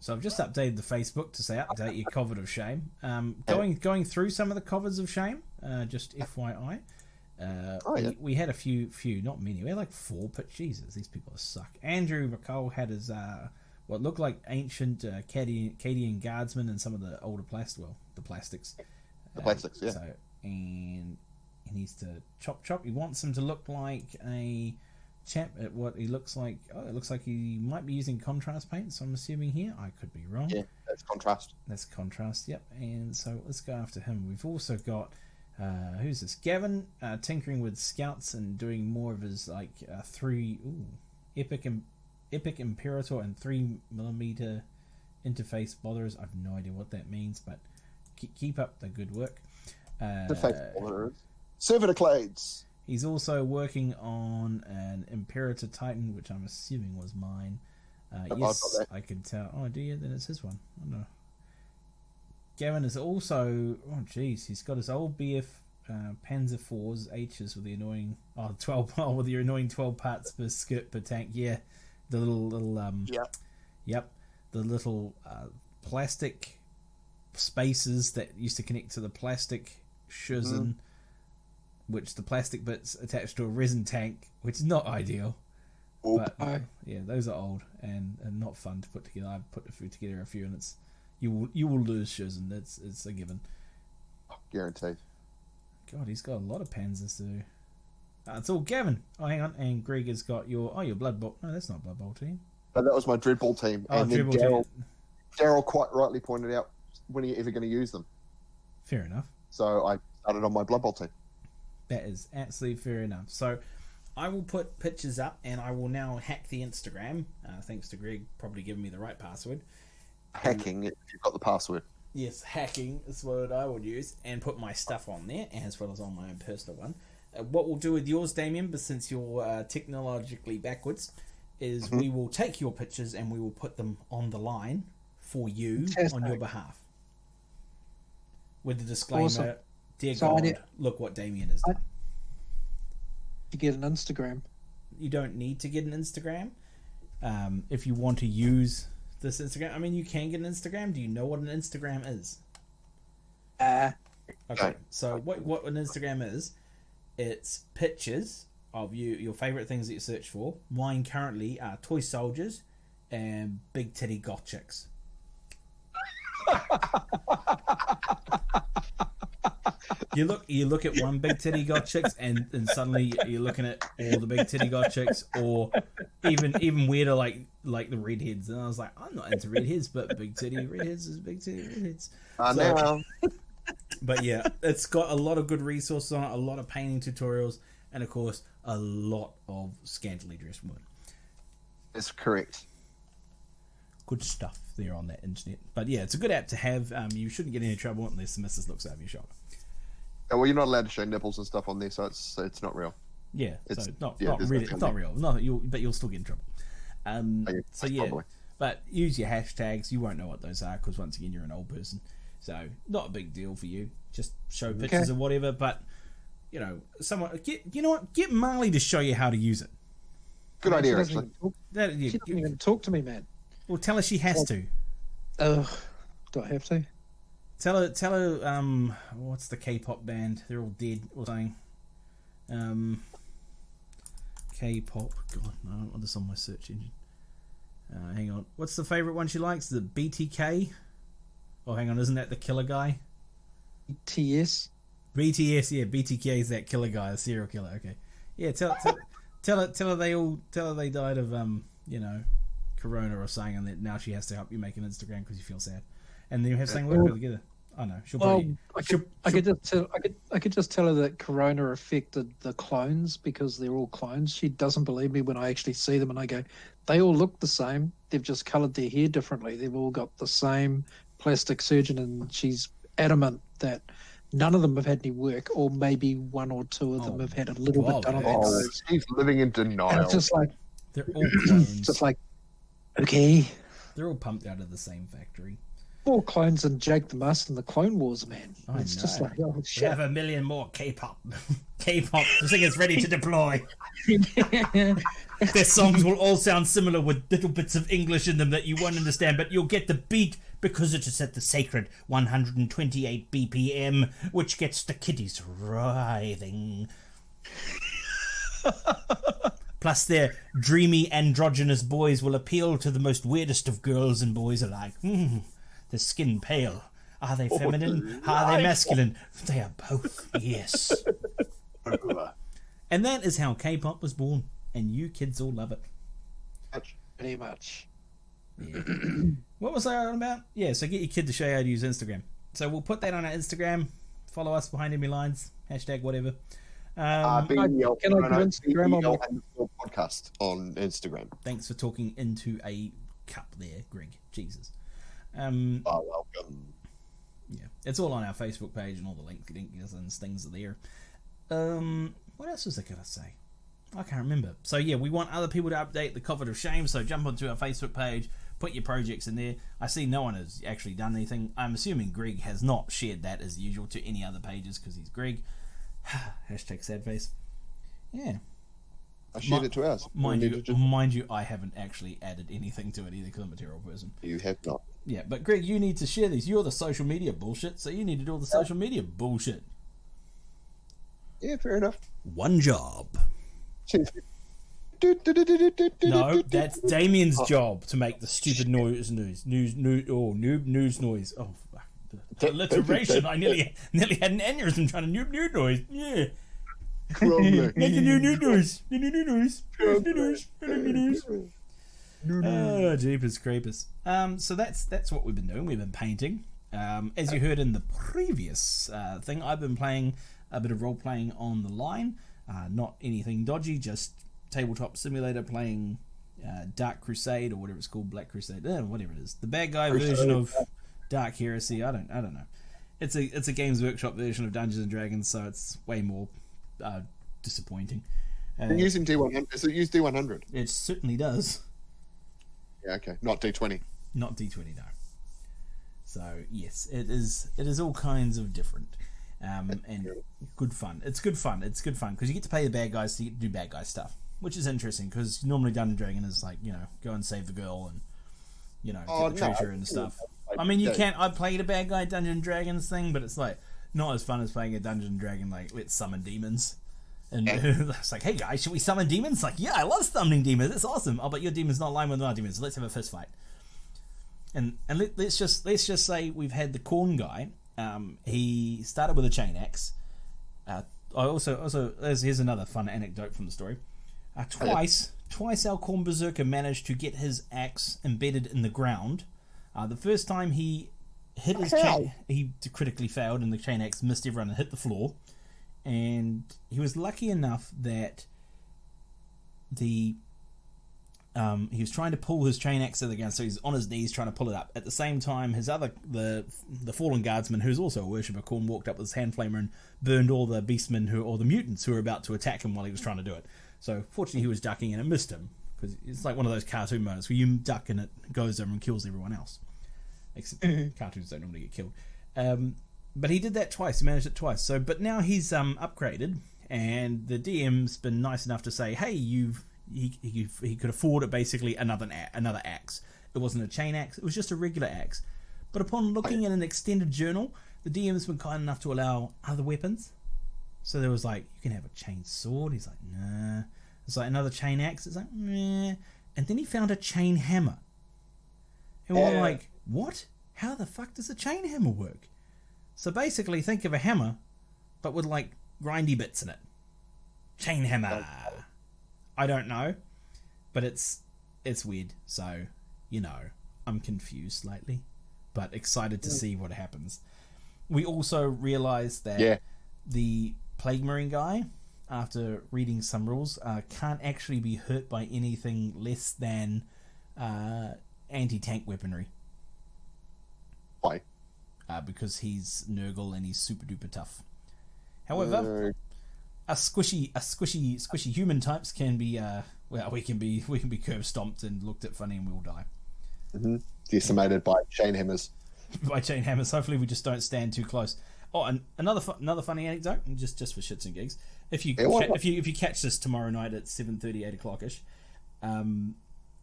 So I've just updated the Facebook to say update your COVID of shame. Going through some of the COVIDs of shame, just FYI. We had a few, not many. We had like 4, but Jesus, these people suck. Andrew McCall had his what looked like ancient Cadian guardsmen and some of the older plastics. The plastics, yeah. So, and he needs to chop. He wants them to look like a chap at what he looks like. Oh, it looks like he might be using contrast paint, so I'm assuming here. I could be wrong. Yeah, that's contrast. That's contrast, yep. And so let's go after him. We've also got who's this? Gavin tinkering with scouts and doing more of his like 3 Epic Imperator and 3mm interface botherers. I've no idea what that means, but keep up the good work. Interface botherers. Servitoclades. He's also working on an Imperator Titan, which I'm assuming was mine. Yes, I can tell. Oh, do you? Then it's his one. Oh, no. Gavin is also... Oh, geez. He's got his old BF Panzer IVs, H's with the annoying... Oh, 12... Oh, with your annoying 12 parts per skirt per tank. Yeah. The little... Yep. The little plastic spaces that used to connect to the plastic Schuzen, which the plastic bits attached to a resin tank, which is not ideal. But yeah, those are old and not fun to put together. I've put together a few, and it's you will lose Schuzen. It's a given. Guaranteed. God, he's got a lot of panzers to do. It's all Gavin. Oh, hang on, and Greg has got your Blood Bowl. No, that's not Blood Bowl team. But that was my Dreadball team. Oh, and then Daryl quite rightly pointed out, when are you ever going to use them? Fair enough. So I started on my Blood Bowl team. That is absolutely fair enough. So I will put pictures up, and I will now hack the Instagram, thanks to Greg probably giving me the right password. Hacking, if you've got the password. Yes, hacking is what I would use, and put my stuff on there, as well as on my own personal one. What we'll do with yours, Damien, but since you're technologically backwards, is we will take your pictures and we will put them on the line for you on your behalf. With the disclaimer, awesome. Dear God, look what Damien has done. You get an Instagram. You don't need to get an Instagram. If you want to use this Instagram, I mean, you can get an Instagram. Do you know what an Instagram is? Okay, so what an Instagram is, it's pictures of your favourite things that you search for. Mine currently are toy soldiers and big titty goth chicks. You look at one big titty got chicks, and suddenly you're looking at all the big titty got chicks, or even weirder like the redheads. And I was like, I'm not into redheads, but big titty redheads is big titty redheads. Now. But yeah, it's got a lot of good resources on it, a lot of painting tutorials, and of course a lot of scantily dressed women. That's correct. Good stuff there on that internet. But yeah, it's a good app to have. You shouldn't get any trouble unless the missus looks over your shoulder. Oh, well, you're not allowed to show nipples and stuff on there, so it's not real. Yeah, It's- so not yeah, there's really, nothing it's not on real. No, you'll still get in trouble. So yeah, probably. but use your hashtags. You won't know what those are because once again you're an old person, so not a big deal for you. Just show pictures or whatever. But you know, get Marley to show you how to use it. Good idea, She doesn't actually. even talk- she doesn't even talk to me, man. Well, tell her she has to. Ugh. Do I have to? Tell her. What's the K-pop band? They're all dead or something. K-pop. God, no, I don't want this on my search engine. Hang on. What's the favorite one she likes? The BTK. Oh, hang on. Isn't that the killer guy? TS. BTS. Yeah, BTK is that killer guy, the serial killer. Okay. Yeah. Tell her they died of corona or something, and that now she has to help you make an Instagram because you feel sad, and then you have something work together. I know. She'll Well, probably. I could just tell her that Corona affected the clones because they're all clones. She doesn't believe me when I actually see them, and I go, they all look the same. They've just coloured their hair differently. They've all got the same plastic surgeon, and she's adamant that none of them have had any work, or maybe one or two of them have had a little bit done on their Oh, nose. she's living in And denial. it's just like, They're all clones. just like, okay. They're all pumped out of the same factory. More clones than Jake the Muss and the Clone Wars, man. I It's just know. like, oh We shit. have 1 million more K-pop. K-pop singers ready to deploy. Their songs will all sound similar with little bits of English in them that you won't understand, but you'll get the beat because it is at the sacred 128 BPM, which gets the kiddies writhing. Plus, their dreamy androgynous boys will appeal to the most weirdest of girls and boys alike. The skin pale. Are they feminine? Are they masculine? They are both, yes. And that is how K-pop was born, and you kids all love it. Pretty much. Yeah. What was I on about? Yeah, so get your kid to show you how to use Instagram. So we'll put that on our Instagram. Follow us behind enemy lines. Hashtag whatever. BEL, can I do Instagram on BEL podcast on Instagram. Thanks for talking into a cup there, Greg. Jesus. Oh, welcome. Yeah, it's all on our Facebook page and all the links and things are there. What else was I gonna say? I can't remember. So yeah, we want other people to update the Covet of Shame. So jump onto our Facebook page, put your projects in there. I see no one has actually done anything. I'm assuming Greg has not shared that as usual to any other pages because he's Greg. Hashtag sad face. Yeah. I shared it to us. Mind you, I haven't actually added anything to it either because I'm a terrible person. You have not. Yeah, but Greg, you need to share these. You're the social media bullshit, so you need to do all the social media bullshit. Yeah, fair enough. One job. No, No, that's Damien's job to make the stupid news. Oh, fuck. The alliteration. I nearly had an aneurysm trying to noob noise. Yeah. Make the new noise. Oh, jeepers creepers. So that's what we've been doing. We've been painting. As you heard in the previous thing, I've been playing a bit of role playing on the line. Not anything dodgy, just tabletop simulator playing Dark Crusade or whatever it's called, Black Crusade, whatever it is. The bad guy version of Dark Heresy. I don't know. It's a Games Workshop version of Dungeons and Dragons, so it's way more disappointing. You're using D100. Does it use D100? It certainly does. Yeah, okay. Not D20. Not D20, no. So yes, it is all kinds of different, and good fun. It's good fun because you get to pay the bad guys to do bad guy stuff, which is interesting because normally Dungeon Dragon is like, go and save the girl and get the treasure and stuff. I mean, I played a bad guy Dungeon Dragons thing, but it's like not as fun as playing a Dungeon Dragon like let's summon demons. And it's like, hey guys, should we summon demons? Like, yeah, I love summoning demons. It's awesome. Oh, but your demon's not aligned with my demons. So let's have a fist fight. And let's just say we've had the corn guy. He started with a chain axe, I also here's another fun anecdote from the story. Twice our Khorne Berserker managed to get his axe embedded in the ground. The first time he hit his chain, he critically failed, and the chain axe missed everyone and hit the floor. And he was lucky enough that he was trying to pull his chain axe to the ground, so he's on his knees trying to pull it up. At the same time, the fallen guardsman, who's also a worshipper of Khorne, walked up with his hand flamer and burned all the beastmen or the mutants who were about to attack him while he was trying to do it. So fortunately, he was ducking and it missed him, because it's like one of those cartoon moments where you duck and it goes over and kills everyone else. Except cartoons don't normally get killed. But he did that twice. He managed it twice. But now he's upgraded, and the DM's been nice enough to say, hey, he could afford basically another axe. It wasn't a chain axe, it was just a regular axe. But upon looking at an extended journal, the DM's been kind enough to allow other weapons. So there was like, you can have a chain sword. He's like, nah. It's like another chain axe. It's like, nah. And then he found a chain hammer. And we're like, what? How the fuck does a chain hammer work? So basically, think of a hammer, but with like grindy bits in it. Chain hammer. I don't know, but it's weird. So, I'm confused slightly, but excited to see what happens. We also realized that the Plague Marine guy, after reading some rules, can't actually be hurt by anything less than anti-tank weaponry. Why? Because he's Nurgle and he's super duper tough. However, us squishy human types can be we can be curb stomped and looked at funny and we'll die. Mm-hmm. Decimated by chain hammers. By chain hammers. Hopefully we just don't stand too close. Oh, and another funny anecdote, just for shits and gigs. If you catch this tomorrow night at 7:30, 8 o'clock-ish,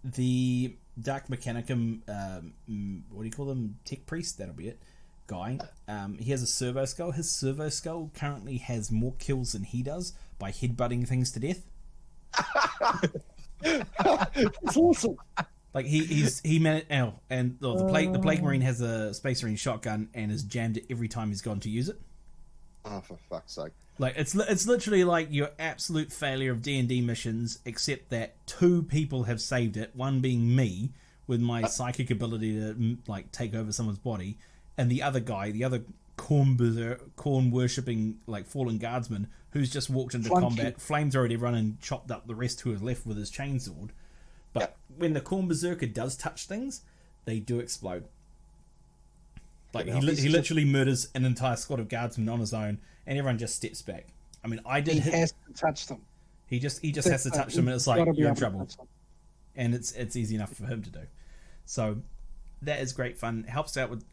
the Dark Mechanicum, what do you call them? Tech priest, that'll be it. Guy, he has a servo skull. His servo skull currently has more kills than he does by headbutting things to death. It's awesome. Like he managed, and the Plague Marine has a Space Marine shotgun and has jammed it every time he's gone to use it. Oh, for fuck's sake! Like it's literally like your absolute failure of D&D missions, except that 2 people have saved it. One being me with my psychic ability to like take over someone's body. And the other guy, the other Khorne worshipping like fallen guardsman, who's just walked into combat, flamethrowed everyone and chopped up the rest who was left with his chainsword. But when the Khorne Berserker does touch things, they do explode. Like he literally murders an entire squad of guardsmen on his own, and everyone just steps back. I mean, He has to touch them. He just has to touch them, and it's like you're in trouble. And it's easy enough for him to do. So. That is great fun.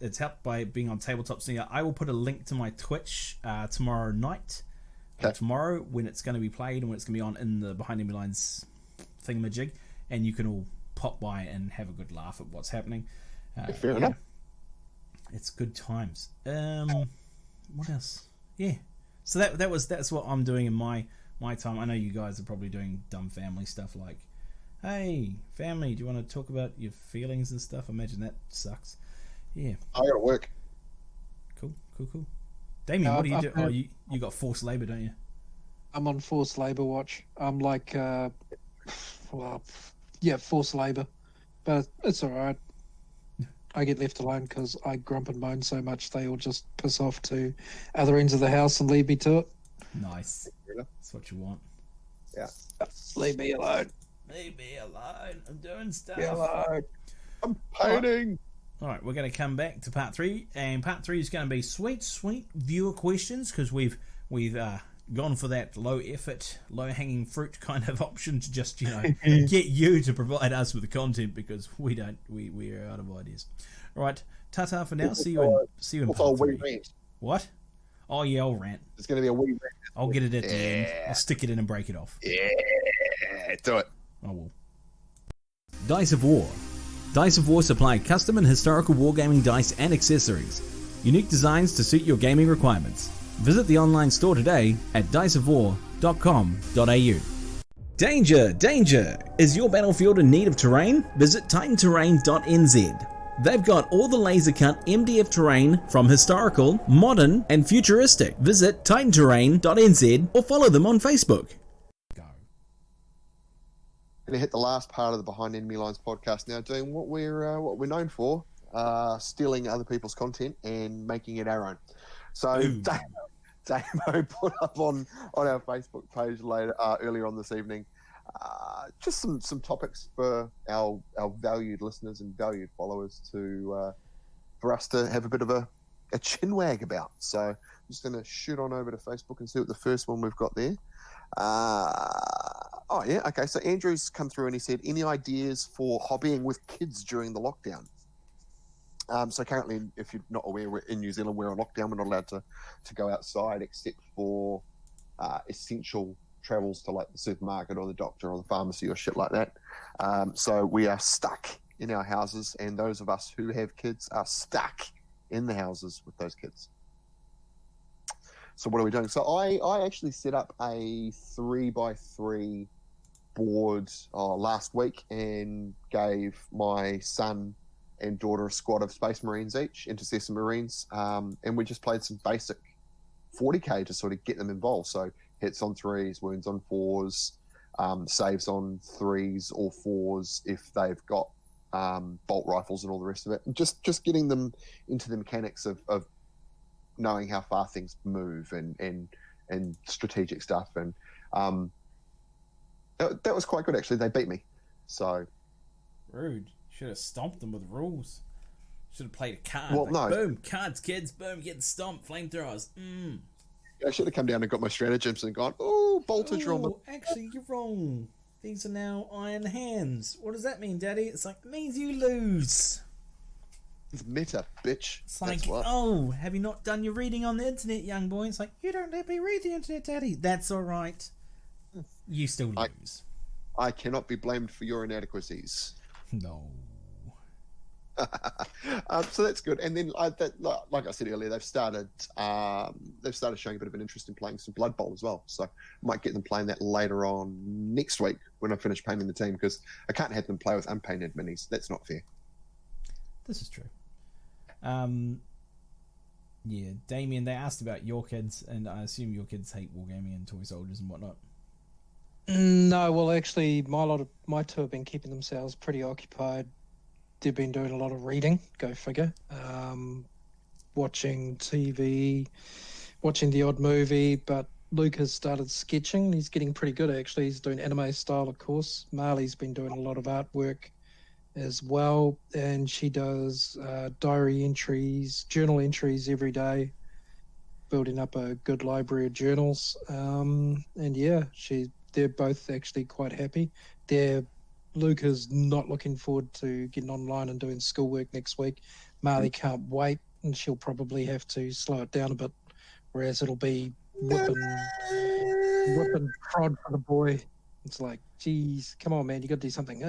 It's helped by being on Tabletop Singer. I will put a link to my Twitch tomorrow night. Tomorrow when it's going to be played and when it's going to be on in the Behind Enemy Lines thingamajig, and you can all pop by and have a good laugh at what's happening. Fair enough. It's good times. What else? Yeah. So that's what I'm doing in my time. I know you guys are probably doing dumb family stuff like, hey, family, do you want to talk about your feelings and stuff? I imagine that sucks. Yeah. I gotta work. Cool. Damien, what do you do? Oh, you got forced labour, don't you? I'm on forced labour watch. I'm like, forced labour. But it's alright. I get left alone because I grump and moan so much they all just piss off to other ends of the house and leave me to it. Nice. That's what you want. Yeah. Leave me alone. Leave me alone. I'm doing stuff. I'm painting. All right, we're going to come back to part 3, and part 3 is going to be sweet viewer questions because we've gone for that low effort, low hanging fruit kind of option to just get you to provide us with the content because we are out of ideas. All right, ta-ta for now. See you in part 3. Rant. What? Oh yeah, I'll rant. It's going to be a wee rant. I'll get it at the end. I'll stick it in and break it off. Yeah, do it. I will. Dice of War. Dice of War supply custom and historical wargaming dice and accessories. Unique designs to suit your gaming requirements. Visit the online store today at diceofwar.com.au. Danger! Danger! Is your battlefield in need of terrain? Visit titanterrain.nz. They've got all the laser cut MDF terrain from historical, modern, and futuristic. Visit titanterrain.nz or follow them on Facebook. Go. Going to hit the last part of the Behind Enemy Lines podcast now, doing what we're known for, stealing other people's content and making it our own. So Damo put up on our Facebook page earlier on this evening just some topics for our valued listeners and valued followers for us to have a bit of a chin wag about. So I'm just going to shoot on over to Facebook and see what the first one we've got there. Okay. So Andrew's come through and he said, any ideas for hobbying with kids during the lockdown? So currently, if you're not aware, we're in New Zealand, we're on lockdown. We're not allowed to go outside except for essential travels to like the supermarket or the doctor or the pharmacy or shit like that. So we are stuck in our houses, and those of us who have kids are stuck in the houses with those kids. So what are we doing? So I actually set up a 3x3 board last week and gave my son and daughter a squad of Space Marines each, Intercessor Marines, and we just played some basic 40k to sort of get them involved. So hits on 3s, wounds on 4s, saves on 3s or 4s if they've got bolt rifles and all the rest of it. And just getting them into the mechanics of knowing how far things move and strategic stuff. And that was quite good, actually. They beat me. So Rude. Should have stomped them with rules. Should have played a card. Well, no. Boom, cards, kids. Boom, getting stomped. Flamethrowers. I should have come down and got my stratagems and gone, oh, voltage Ooh, rumble. actually, you're wrong. These are now iron hands. What does that mean, Daddy? It's like, it means you lose. It's meta, bitch. It's like, That's what. oh, have you not done your reading on the internet, young boy? It's like, you don't let me read the internet, Daddy. That's all right. You still lose. I cannot be blamed for your inadequacies. No. So that's good. And then, like I said earlier, they've started showing a bit of an interest in playing some Blood Bowl as well. So I might get them playing that later on next week when I finish painting the team, because I can't have them play with unpainted minis. That's not fair. This is true. Yeah, Damien, they asked about your kids, and I assume your kids hate wargaming and toy soldiers and whatnot. No, well, actually, my two have been keeping themselves pretty occupied. They've been doing a lot of reading, go figure. Watching TV, watching the odd movie, but Luke has started sketching. He's getting pretty good, actually. He's doing anime style, of course. Marley's been doing a lot of artwork as well, and she does diary entries, journal entries every day, building up a good library of journals. And yeah, they're both actually quite happy. Luke is not looking forward to getting online and doing schoolwork next week. Marley can't wait, and she'll probably have to slow it down a bit, whereas it'll be whipping prod for the boy. It's like, geez, come on, man, you got to do something.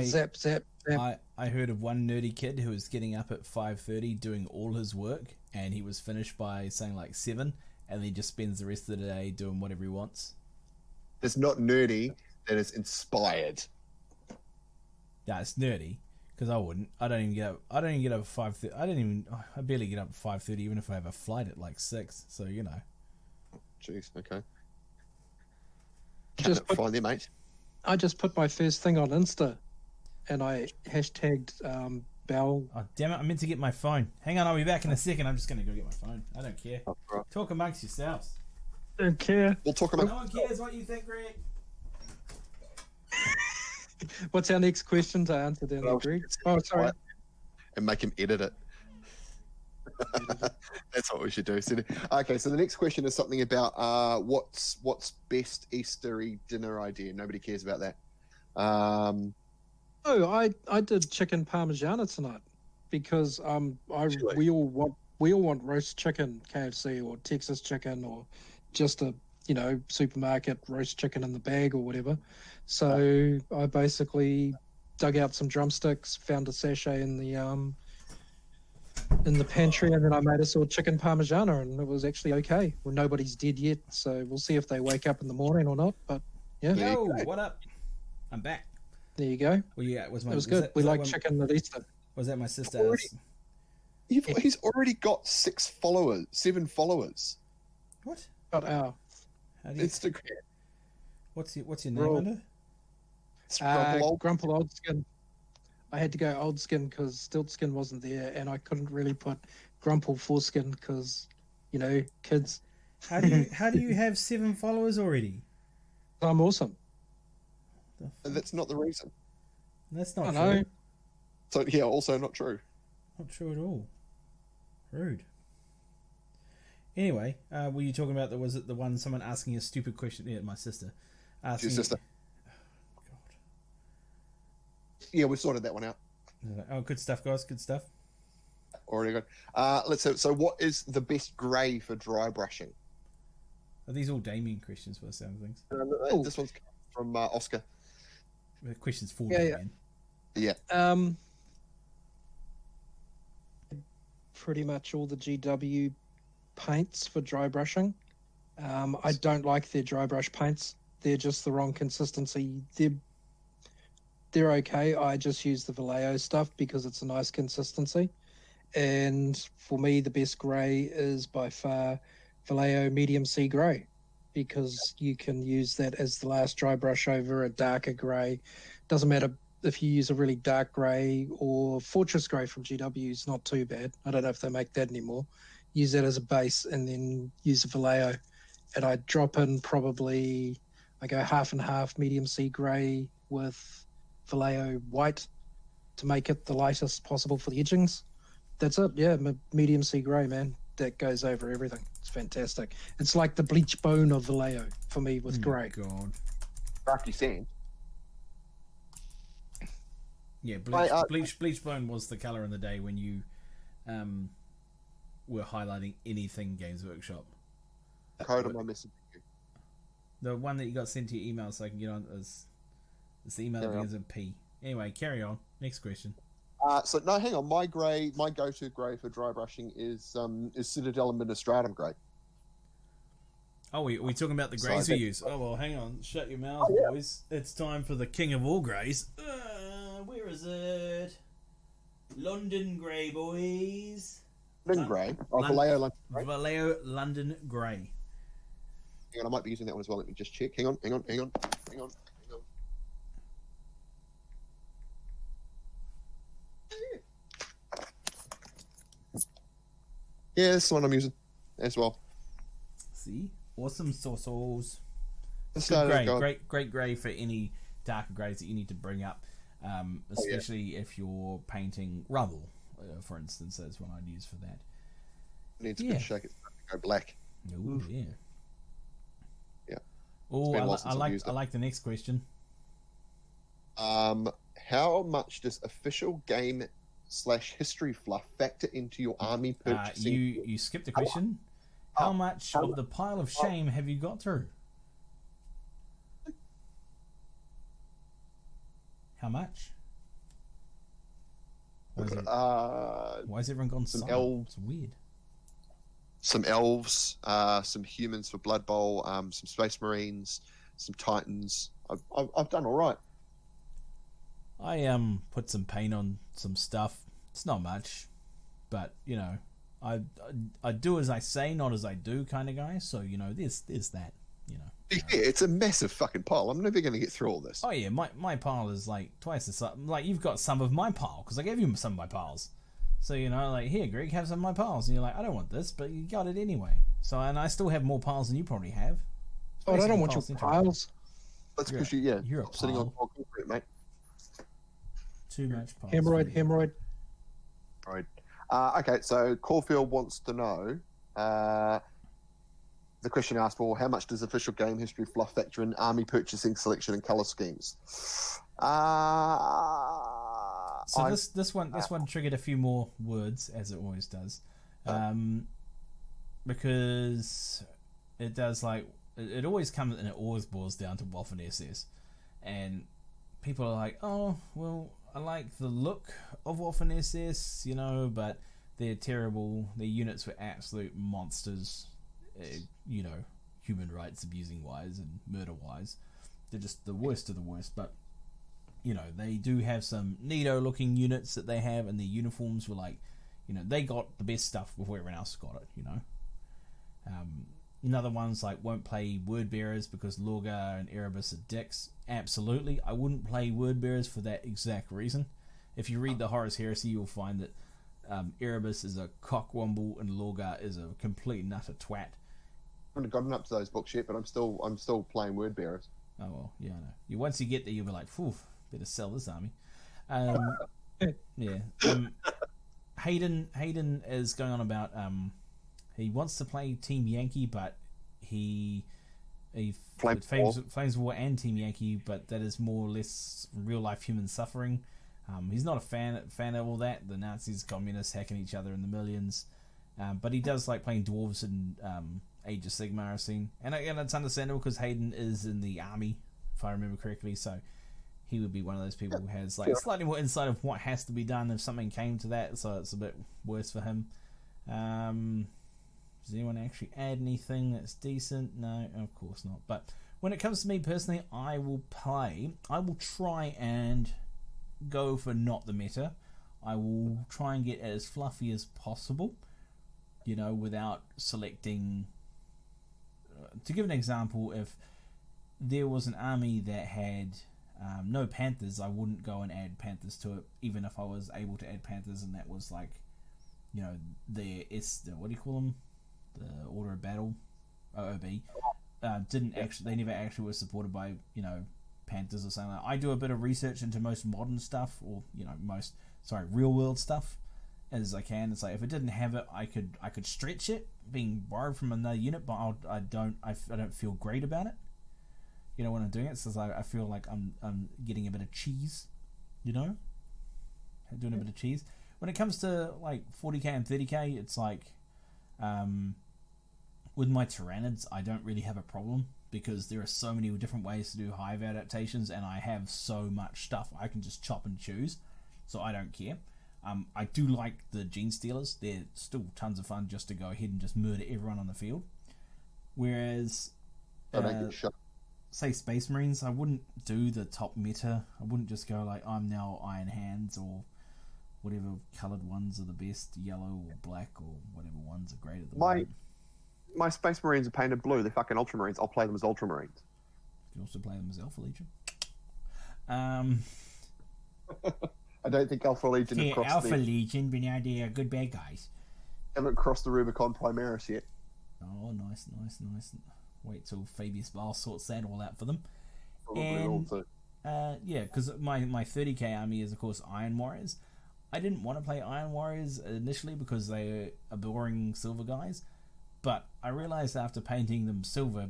Zap, zap, zap. I heard of one nerdy kid who was getting up at 5:30 doing all his work, and he was finished by saying like 7, and he just spends the rest of the day doing whatever he wants. It's not nerdy, that is inspired. Yeah, it's nerdy, because I wouldn't. I don't even get up at 5:30. I barely get up at 5:30, even if I have a flight at like 6. So, you know. Jeez, okay. Fine there, mate. I just put my first thing on Insta, and I hashtagged Bell. Oh, damn it, I meant to get my phone. Hang on, I'll be back in a second. I'm just going to go get my phone. I don't care. Oh, right. Talk amongst yourselves. Don't care. We'll talk about. No one cares what you think, Greg. What's our next question to answer then, Greg? Oh, sorry. And make him edit it. That's what we should do. Okay, so the next question is something about what's best Eastery dinner idea. Nobody cares about that. I did chicken parmigiana tonight because we all want roast chicken, KFC or Texas chicken, or just a supermarket roast chicken in the bag or whatever. So I basically dug out some drumsticks, found a sachet in the pantry, and then I made us all chicken parmigiana, and it was actually okay. Well, nobody's dead yet, so we'll see if they wake up in the morning or not. But yeah, Yo, what up? I'm back. There you go. Well, yeah, it was good. We like chicken at Easter. Was that my sister? Already- He's already got 7 followers. What? Got our How do you, Instagram. what's your name Roll. under? It's Grumple Grumple Old Skin. I had to go Old Skin because Stilt Skin wasn't there, and I couldn't really put Grumple Foreskin because, kids. How do you have 7 followers already? I'm awesome. And that's not the reason. That's I not know. true. So yeah, also not true. Not true at all. Rude. Anyway, were you talking about was it the one someone asking a stupid question? Yeah, my sister. Asking, Your sister. Oh, God. Yeah, we sorted that one out. Oh, good stuff, guys. Good stuff. Already good. Let's see. So, what is the best grey for dry brushing? Are these all Damien questions for the sound of things? This one's from Oscar. The questions for Yeah, Damien. Yeah. Pretty much all the GW paints for dry brushing. I don't like their dry brush paints. They're just the wrong consistency. They're okay. I just use the Vallejo stuff because it's a nice consistency. And for me, the best grey is by far Vallejo Medium Sea Grey, because you can use that as the last dry brush over a darker grey. Doesn't matter if you use a really dark grey, or Fortress Grey from GW is not too bad. I don't know if they make that anymore. Use that as a base and then use a Vallejo. And I drop in I go half and half Medium Sea Grey with Vallejo White to make it the lightest possible for the edgings. That's it. Yeah, Medium Sea Grey, man. That goes over everything. It's fantastic. It's like the bleach bone of Vallejo for me with grey. God. Rocky Sand. Yeah, bleach bone was the color in the day when you were highlighting anything Games Workshop. Code on my message. The one that you got sent to your email so I can get on is the email that begins with P. Anyway, carry on. Next question. So no, hang on. My go-to grey for dry brushing is Citadel Administratum grey. Oh, we talking about the greys we use. Oh well, hang on. Shut your mouth, boys. It's time for the king of all greys. Where is it? London grey, boys. London grey. Oh, Vallejo London grey. Vallejo London grey. Hang on, I might be using that one as well. Let me just check. Hang on. Yeah, this is the one I'm using as well. See? Awesome sauce. So, Great grey for any darker greys that you need to bring up, especially if you're painting rubble, for instance. That's what I'd use for that. Needs a good shake. It's go black. Ooh, yeah. Yeah. Oh, been a while since I've I used it. like the next question. How much does official game/history fluff factor into your army purchasing? You skipped a question. How much of the pile of shame have you got through? How much? Why has everyone gone silent? elves. It's weird. Some elves, some humans for Blood Bowl, some Space Marines, some Titans. I've done all right. I put some paint on some stuff. It's not much, but I do as I say, not as I do, kind of guy. So there's that. Yeah, it's a massive fucking pile. I'm never going to get through all this. Oh yeah, my pile is like twice the size. Like you've got some of my pile because I gave you some of my piles. So like here, Greg, have some of my piles, and you're like, I don't want this, but you got it anyway. So and I still have more piles than you probably have. Oh, I don't want your piles. That's because you're you're a sitting on pile. concrete, mate. Too much piles. Hemorrhoid. Right. Okay, so Caulfield wants to know. The question asked for how much does official game history fluff factor in army purchasing, selection, and color schemes? So this one triggered a few more words, as it always does, because it does it always comes and it always boils down to Waffen SS, and people are like, oh well, I like the look of Waffen SS, but they're terrible. Their units were absolute monsters, human rights abusing wise and murder wise. They're just the worst of the worst. But they do have some neato looking units that they have, and their uniforms were like, they got the best stuff before everyone else got it. Another one's like won't play word bearers because Lorgar and Erebus are dicks. Absolutely, I wouldn't play word bearers for that exact reason. If you read the Horus Heresy, you'll find that Erebus is a cockwomble and Lorgar is a complete nutter twat. I haven't gotten up to those books yet, but I'm still playing word bearers. Oh well, yeah, I know. Once you get there, you'll be like, "Phew, better sell this army." Yeah. Hayden is going on about he wants to play Team Yankee, but he Flames War and Team Yankee, but that is more or less real life human suffering. He's not a fan of all that, the Nazis, communists hacking each other in the millions, but he does like playing dwarves and Age of Sigmar I've seen, and it's understandable because Hayden is in the army, if I remember correctly, so he would be one of those people who has like slightly more insight of what has to be done if something came to that, so it's a bit worse for him. Does anyone actually add anything that's decent? No, of course not. But when it comes to me personally, I will try and go for not the meta. I will try and get as fluffy as possible, without selecting. To give an example, if there was an army that had no Panthers, I wouldn't go and add Panthers to it, even if I was able to add Panthers, and that was like, what do you call them? The Order of Battle, OOB. They never actually were supported by, Panthers or something like that. I do a bit of research into most modern stuff, or, real world stuff as I can. It's like if it didn't have it, I could stretch it, being borrowed from another unit, but I don't feel great about it. When I'm doing it, so it's like I feel like I'm getting a bit of cheese, doing a bit of cheese. When it comes to like 40k and 30k, it's like with my Tyranids, I don't really have a problem because there are so many different ways to do hive adaptations, and I have so much stuff I can just chop and choose, so I don't care. I do like the Gene Stealers. They're still tons of fun just to go ahead and just murder everyone on the field. Whereas, say Space Marines, I wouldn't do the top meta. I wouldn't just go like, I'm now Iron Hands or whatever coloured ones are the best, yellow or black or whatever ones are great at the moment. My Space Marines are painted blue. They're fucking Ultramarines. I'll play them as Ultramarines. You can also play them as Alpha Legion. I don't think Alpha Legion have crossed Alpha Legion, but now they are good bad guys. Haven't crossed the Rubicon Primaris yet. Oh, nice. Wait till Fabius Bile sorts that all out for them. Probably because my 30k army is, of course, Iron Warriors. I didn't want to play Iron Warriors initially because they are boring silver guys, but I realized after painting them silver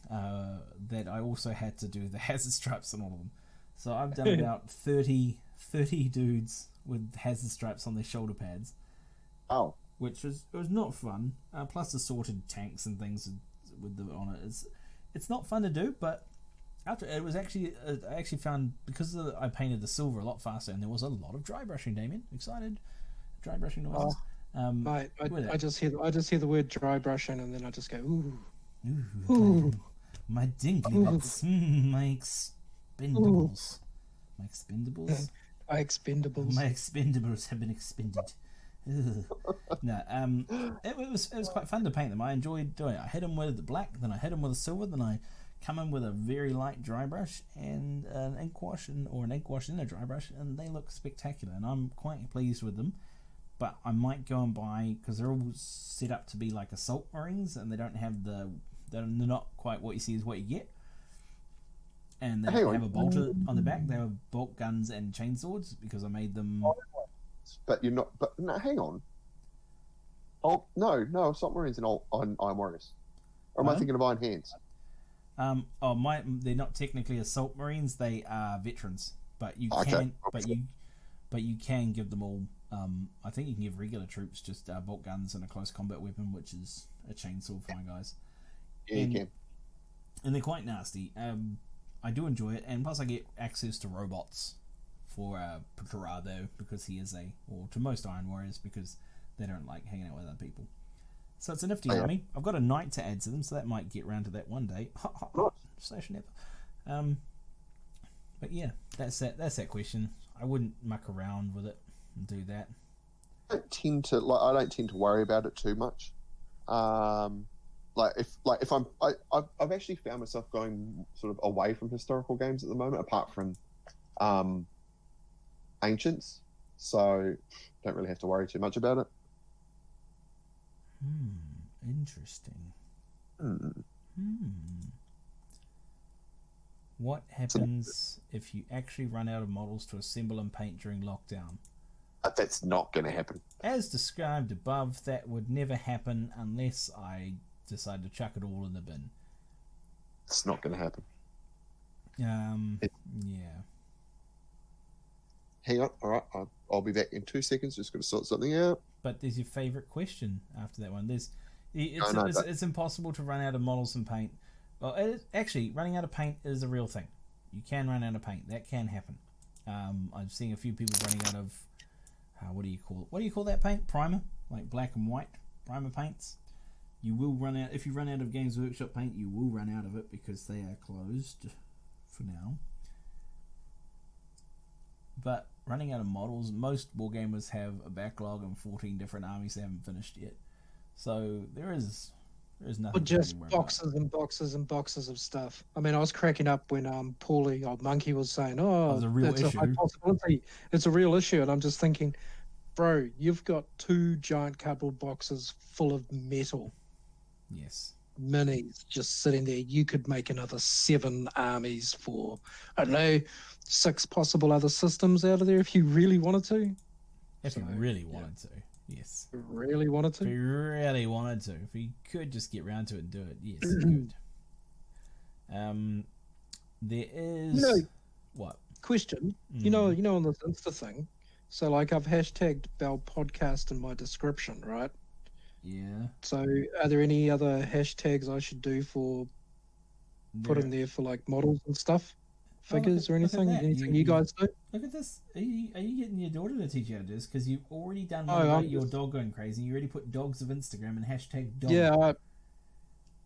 that I also had to do the hazard stripes on all of them. So I've done about 30 dudes with hazard stripes on their shoulder pads. Oh. Which was not fun. Plus assorted tanks and things with the on it. It's not fun to do, but after it was actually I actually found because I painted the silver a lot faster, and there was a lot of dry brushing. Damien, excited, dry brushing noises. I just hear the word dry brushing, and then I just go ooh, ooh. My dinky bits, my expendables, my expendables. My expendables. My expendables have been expended. No, it was quite fun to paint them. I enjoyed doing it. I hit them with the black, then I hit them with a silver, then I come in with a very light dry brush and an ink wash in a dry brush, and they look spectacular. And I'm quite pleased with them. But I might go and buy, because they're all set up to be like assault marines, and they don't have they're not quite what you see is what you get. And they have a bolter on the back. They have bolt guns and chainswords because I made them. But you're not. But no, hang on. Oh no, assault marines on Iron Warriors. Or am I thinking of Iron Hands? They're not technically assault marines. They are veterans. But you can give them all. I think you can give regular troops just bolt guns and a close combat weapon, which is a chainsaw for my guys. Yeah, you can. And they're quite nasty. I do enjoy it, and plus I get access to robots for Pecorado because he is or to most Iron Warriors because they don't like hanging out with other people. So it's a nifty army. I've got a knight to add to them, so that might get round to that one day. Station ever. But yeah, that's that question. I wouldn't muck around with it and do that. I don't tend to worry about it too much. If I've actually found myself going sort of away from historical games at the moment, apart from Ancients, so don't really have to worry too much about it. Interesting. What happens if you actually run out of models to assemble and paint during lockdown? That's not going to happen. As described above, that would never happen unless I decide to chuck it all in the bin. It's not going to happen. Yeah. Hang on. All right. I'll be back in 2 seconds. Just going to sort something out. But there's your favourite question after that one. It's impossible to run out of models and paint. Well, actually, running out of paint is a real thing. You can run out of paint. That can happen. I'm seeing a few people running out of what do you call that paint? Primer, like black and white primer paints. You will run out if you run out of Games Workshop paint. You will run out of it because they are closed for now. But running out of models, most wargamers have a backlog and 14 different armies they haven't finished yet. So there is nothing. Or just boxes and boxes and boxes of stuff. I mean, I was cracking up when Paulie, old monkey, was saying, "Oh, a real that's issue. a high possibility. It's a real issue," and I'm just thinking, bro, you've got 2 giant cardboard boxes full of metal. Yes. Minis just sitting there. You could make another 7 armies for, I don't know, 6 possible other systems out of there if you really wanted to. If you really wanted to, yes. Really wanted to? If you really wanted to. If you could just get round to it and do it, yes, you could. There is... what? Question. You know on this Insta thing, so like I've hashtagged Bell Podcast in my description, right? Yeah. So are there any other hashtags I should do for put in there for like models and stuff? Figures or anything? Anything you guys do? Look at this. Are you getting your daughter to teach you how to do this? Because you've already done your dog going crazy. You already put dogs of Instagram and hashtag dog. Yeah, I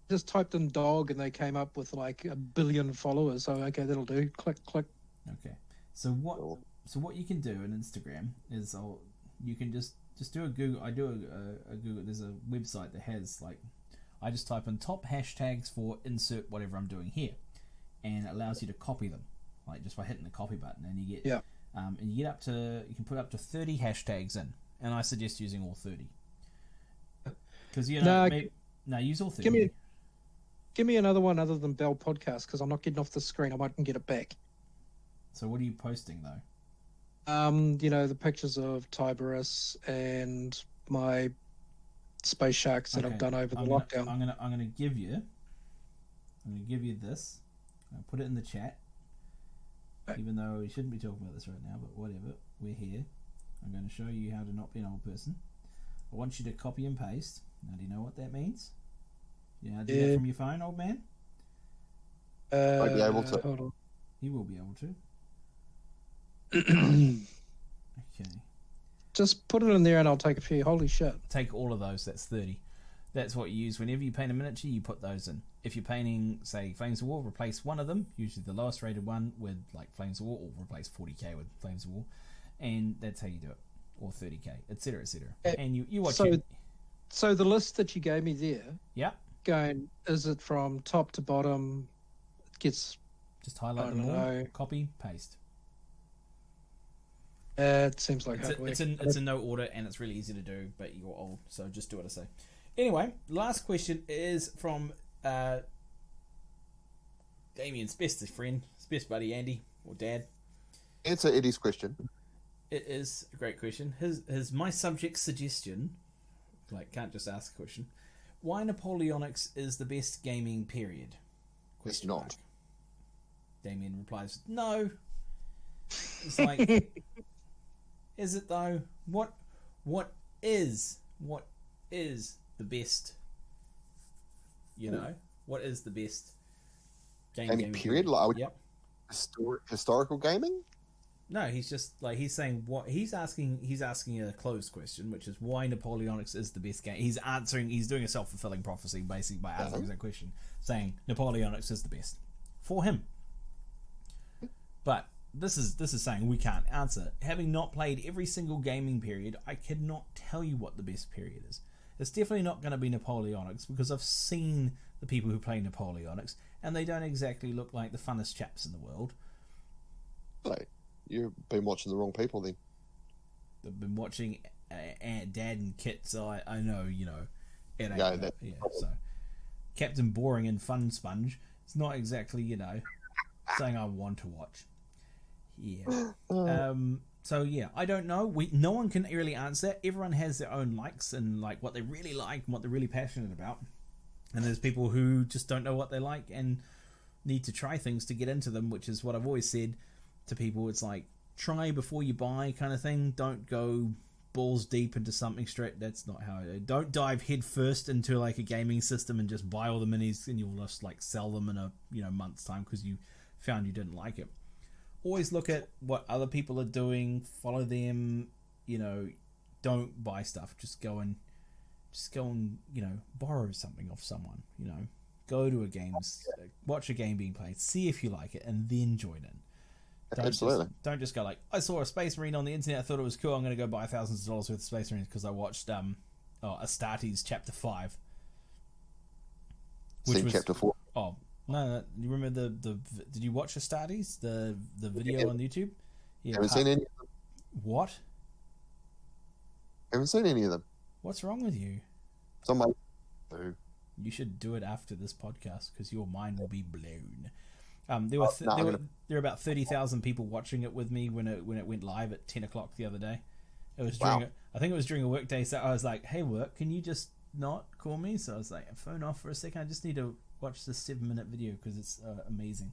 just typed in dog and they came up with like 1 billion followers. So okay, that'll do. Click, click. Okay. So what you can do on Instagram is you can just do a Google. I do a Google. There's a website that has like I just type in top hashtags for insert whatever I'm doing here, and it allows you to copy them, like just by hitting the copy button, and you get and you get up to you can put up to 30 hashtags in, and I suggest using all 30 because use all 30. Give me another one other than Bell Podcast because I'm not getting off the screen. I might get it back. So what are you posting though? The pictures of Tiberius and my space sharks that I've done over the lockdown. I'm gonna give you this. I'll put it in the chat. Even though we shouldn't be talking about this right now, but whatever. We're here. I'm going to show you how to not be an old person. I want you to copy and paste. Now, do you know what that means? You know how to do that from your phone, old man? I'd be able to. Hold on. You will be able to. Okay. Just put it in there and I'll take a few. Holy shit. Take all of those. That's 30. That's what you use. Whenever you paint a miniature, you put those in. If you're painting, say, Flames of War, replace one of them, usually the lowest rated one, with like Flames of War, or replace 40k with Flames of War. And that's how you do it. Or 30k, etc., etc. And you watch it. So the list that you gave me there, is it from top to bottom? Just highlight them all, copy, paste. It seems like hard work. It's in no order and it's really easy to do, but you're old, so just do what I say. Anyway, last question is from Damien's best friend, his best buddy Andy, or dad. Answer Eddie's question. It is a great question. His my subject suggestion, like can't just ask a question. Why Napoleonics is the best gaming period? It's not. Damien replies, no. It's like, is it though? What is the best? You know, what is the best gaming period? Like, historical gaming? No, he's just like he's saying what he's asking. He's asking a closed question, which is why Napoleonics is the best game. He's doing a self-fulfilling prophecy basically by answering that question, saying Napoleonics is the best for him. But this is saying we can't answer. Having not played every single gaming period, I cannot tell you what the best period is. It's definitely not going to be Napoleonics, because I've seen the people who play Napoleonics, and they don't exactly look like the funnest chaps in the world. Like, you've been watching the wrong people then. I've been watching Dad and Kit, so I know, you know, it ain't. Yeah, so Captain Boring and Fun Sponge, it's not exactly, you know, something I want to watch. Yeah. So yeah, I don't know. No one can really answer that. Everyone has their own likes and like what they really like and what they're really passionate about. And there's people who just don't know what they like and need to try things to get into them, which is what I've always said to people. It's like, try before you buy kind of thing. Don't go balls deep into something straight. That's not how don't dive head first into like a gaming system and just buy all the minis and you'll just like sell them in a, you know, month's time because you found you didn't like it. Always look at what other people are doing, follow them, you know, don't buy stuff. Just go and, you know, borrow something off someone, you know, go to a games, watch a game being played, see if you like it, and then join in. Absolutely. Don't just go like, I saw a Space Marine on the internet, I thought it was cool, I'm going to go buy thousands of dollars worth of Space Marines because I watched Astartes Chapter 5. Seen Chapter 4. Oh, no, you remember the did you watch Astartes, the video on YouTube? Yeah, Haven't seen any of them. What? Haven't seen any of them. What's wrong with you? Somebody. Boo. You should do it after this podcast because your mind will be blown. There were about 30,000 people watching it with me when it went live at 10 o'clock the other day. It was during I think it was during a work day, so I was like, hey work, can you just not call me? So I was like, phone off for a second, I just need to watch this 7-minute video because it's amazing.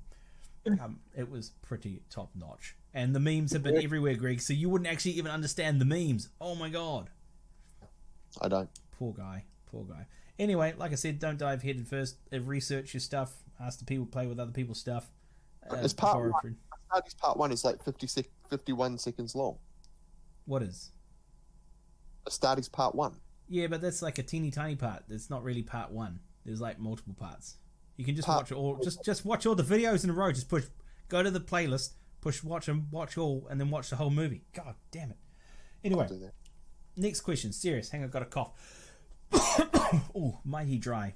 It was pretty top notch, and the memes have been everywhere, Greg, so you wouldn't actually even understand the memes. Oh my god, I don't. Poor guy. Anyway, like I said, don't dive head first. Research your stuff. Ask the people, play with other people's stuff. It's part 1. Astartes part 1 is like 51 seconds long. What is? Astartes part 1. Yeah, but that's like a teeny tiny part. It's not really part 1. There's like multiple parts. You can just watch it all. Just watch all the videos in a row. Just go to the playlist, watch them, watch all, and then watch the whole movie. God damn it. Anyway, next question. Serious. Hang on, I've got a cough. Oh, mighty dry.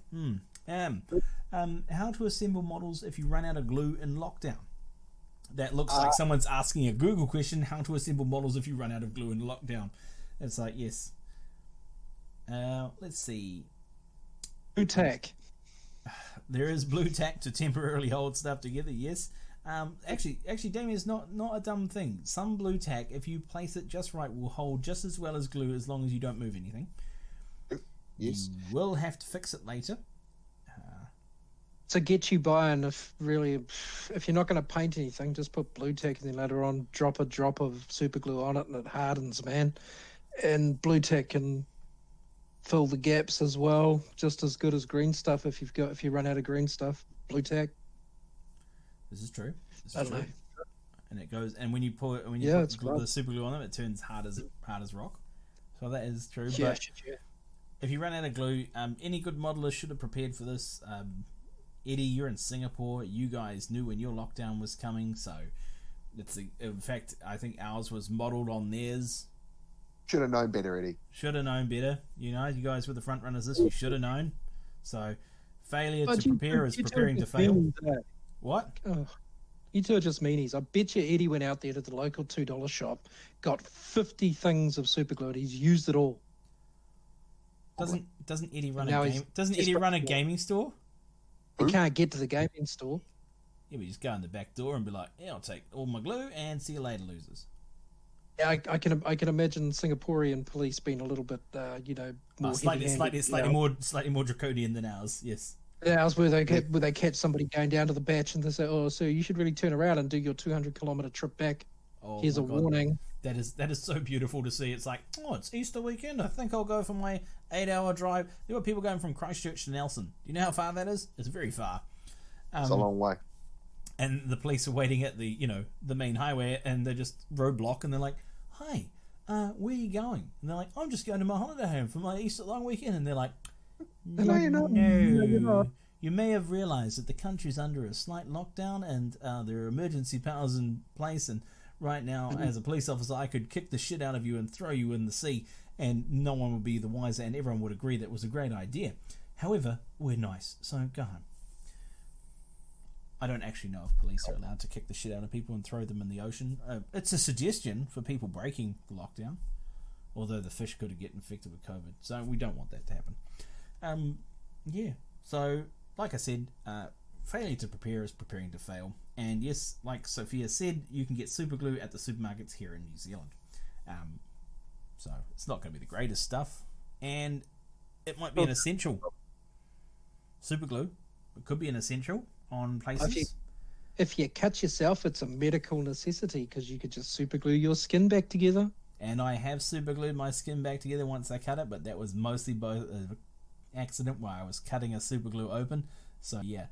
How to assemble models if you run out of glue in lockdown? That looks like someone's asking a Google question. How to assemble models if you run out of glue in lockdown? It's like, yes. Let's see. Blue tack. There is blue tack to temporarily hold stuff together. Yes. Actually, Damien, it's not a dumb thing. Some blue tack, if you place it just right, will hold just as well as glue as long as you don't move anything. Yes. You will have to fix it later. To get you by, and if you're not going to paint anything, just put blue tack and then later on drop a drop of super glue on it and it hardens, man. And blue tack can fill the gaps as well, just as good as green stuff. If you run out of green stuff, blue tack. This is true. I don't know. And it goes, and when you put the super glue on them, it turns hard as rock. So that is true. Yeah, but if you run out of glue, any good modeler should have prepared for this. Eddie, you're in Singapore. You guys knew when your lockdown was coming, so in fact, I think ours was modelled on theirs. Should have known better, Eddie. Should have known better. You know, you guys were the front runners. You should have known. So, failure to prepare is preparing to fail. What? Oh, you two are just meanies. I bet you Eddie went out there to the local $2 shop, got 50 things of super glue. He's used it all. Doesn't Eddie run a game? Doesn't Eddie run a gaming store? He can't get to the gaming store. Yeah, we just go in the back door and be like, "Yeah, I'll take all my glue and see you later, losers." Yeah, I can imagine Singaporean police being a little bit, more slightly more draconian than ours. Yes. Yeah, where they catch somebody going down to the batch and they say, "Oh, sir, you should really turn around and do your 200-kilometer trip back. Here's a warning." That is so beautiful to see. It's like, oh, it's Easter weekend. I think I'll go for my 8-hour drive. There were people going from Christchurch to Nelson. Do you know how far that is? It's very far. It's a long way. And the police are waiting at the main highway, and they just roadblock, and they're like, "Hi, where are you going?" And they're like, "I'm just going to my holiday home for my Easter long weekend." And they're like, "No, you're not. You may have realized that the country's under a slight lockdown and there are emergency powers in place, and right now, as a police officer, I could kick the shit out of you and throw you in the sea, and no one would be the wiser, and everyone would agree that it was a great idea. However, we're nice, so go home. I don't actually know if police are allowed to kick the shit out of people and throw them in the ocean. It's a suggestion for people breaking the lockdown, although the fish could get infected with COVID, so we don't want that to happen. Yeah, so like I said, failure to prepare is preparing to fail. And yes, like Sophia said, you can get super glue at the supermarkets here in New Zealand. So it's not going to be the greatest stuff, and it might be an essential. Super glue, it could be an essential on places. If you cut yourself, it's a medical necessity because you could just super glue your skin back together. And I have super glued my skin back together once I cut it, but that was mostly by accident while I was cutting a super glue open. So yeah.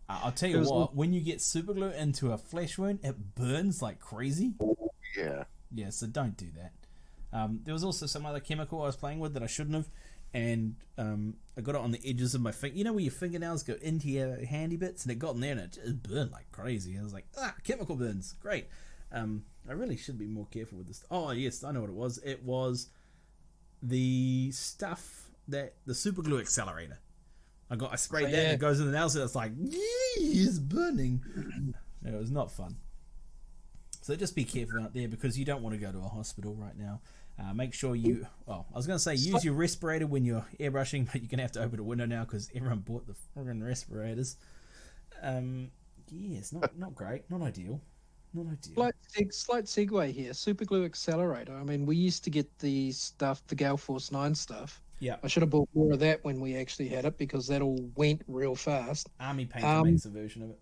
I'll tell you what, when you get super glue into a flesh wound, it burns like crazy. Yeah. Yeah, so don't do that. There was also some other chemical I was playing with that I shouldn't have, and I got it on the edges of my finger. You know where your fingernails go into your handy bits, and it got in there and it just burned like crazy. I was like, chemical burns, great. I really should be more careful with this. Oh yes, I know what it was. It was the stuff that the super glue accelerator. I sprayed that and it goes in the nails and it's like, it's burning. It was not fun. So just be careful out there because you don't want to go to a hospital right now. Make sure you, I was going to say use your respirator when you're airbrushing, but you're going to have to open a window now because everyone bought the friggin' respirators. It's not great, not ideal. Not ideal. Slight segue here. Super glue accelerator. I mean, we used to get the stuff, the Gale Force 9 stuff. Yeah. I should have bought more of that when we actually had it because that all went real fast. Army Painter makes a version of it.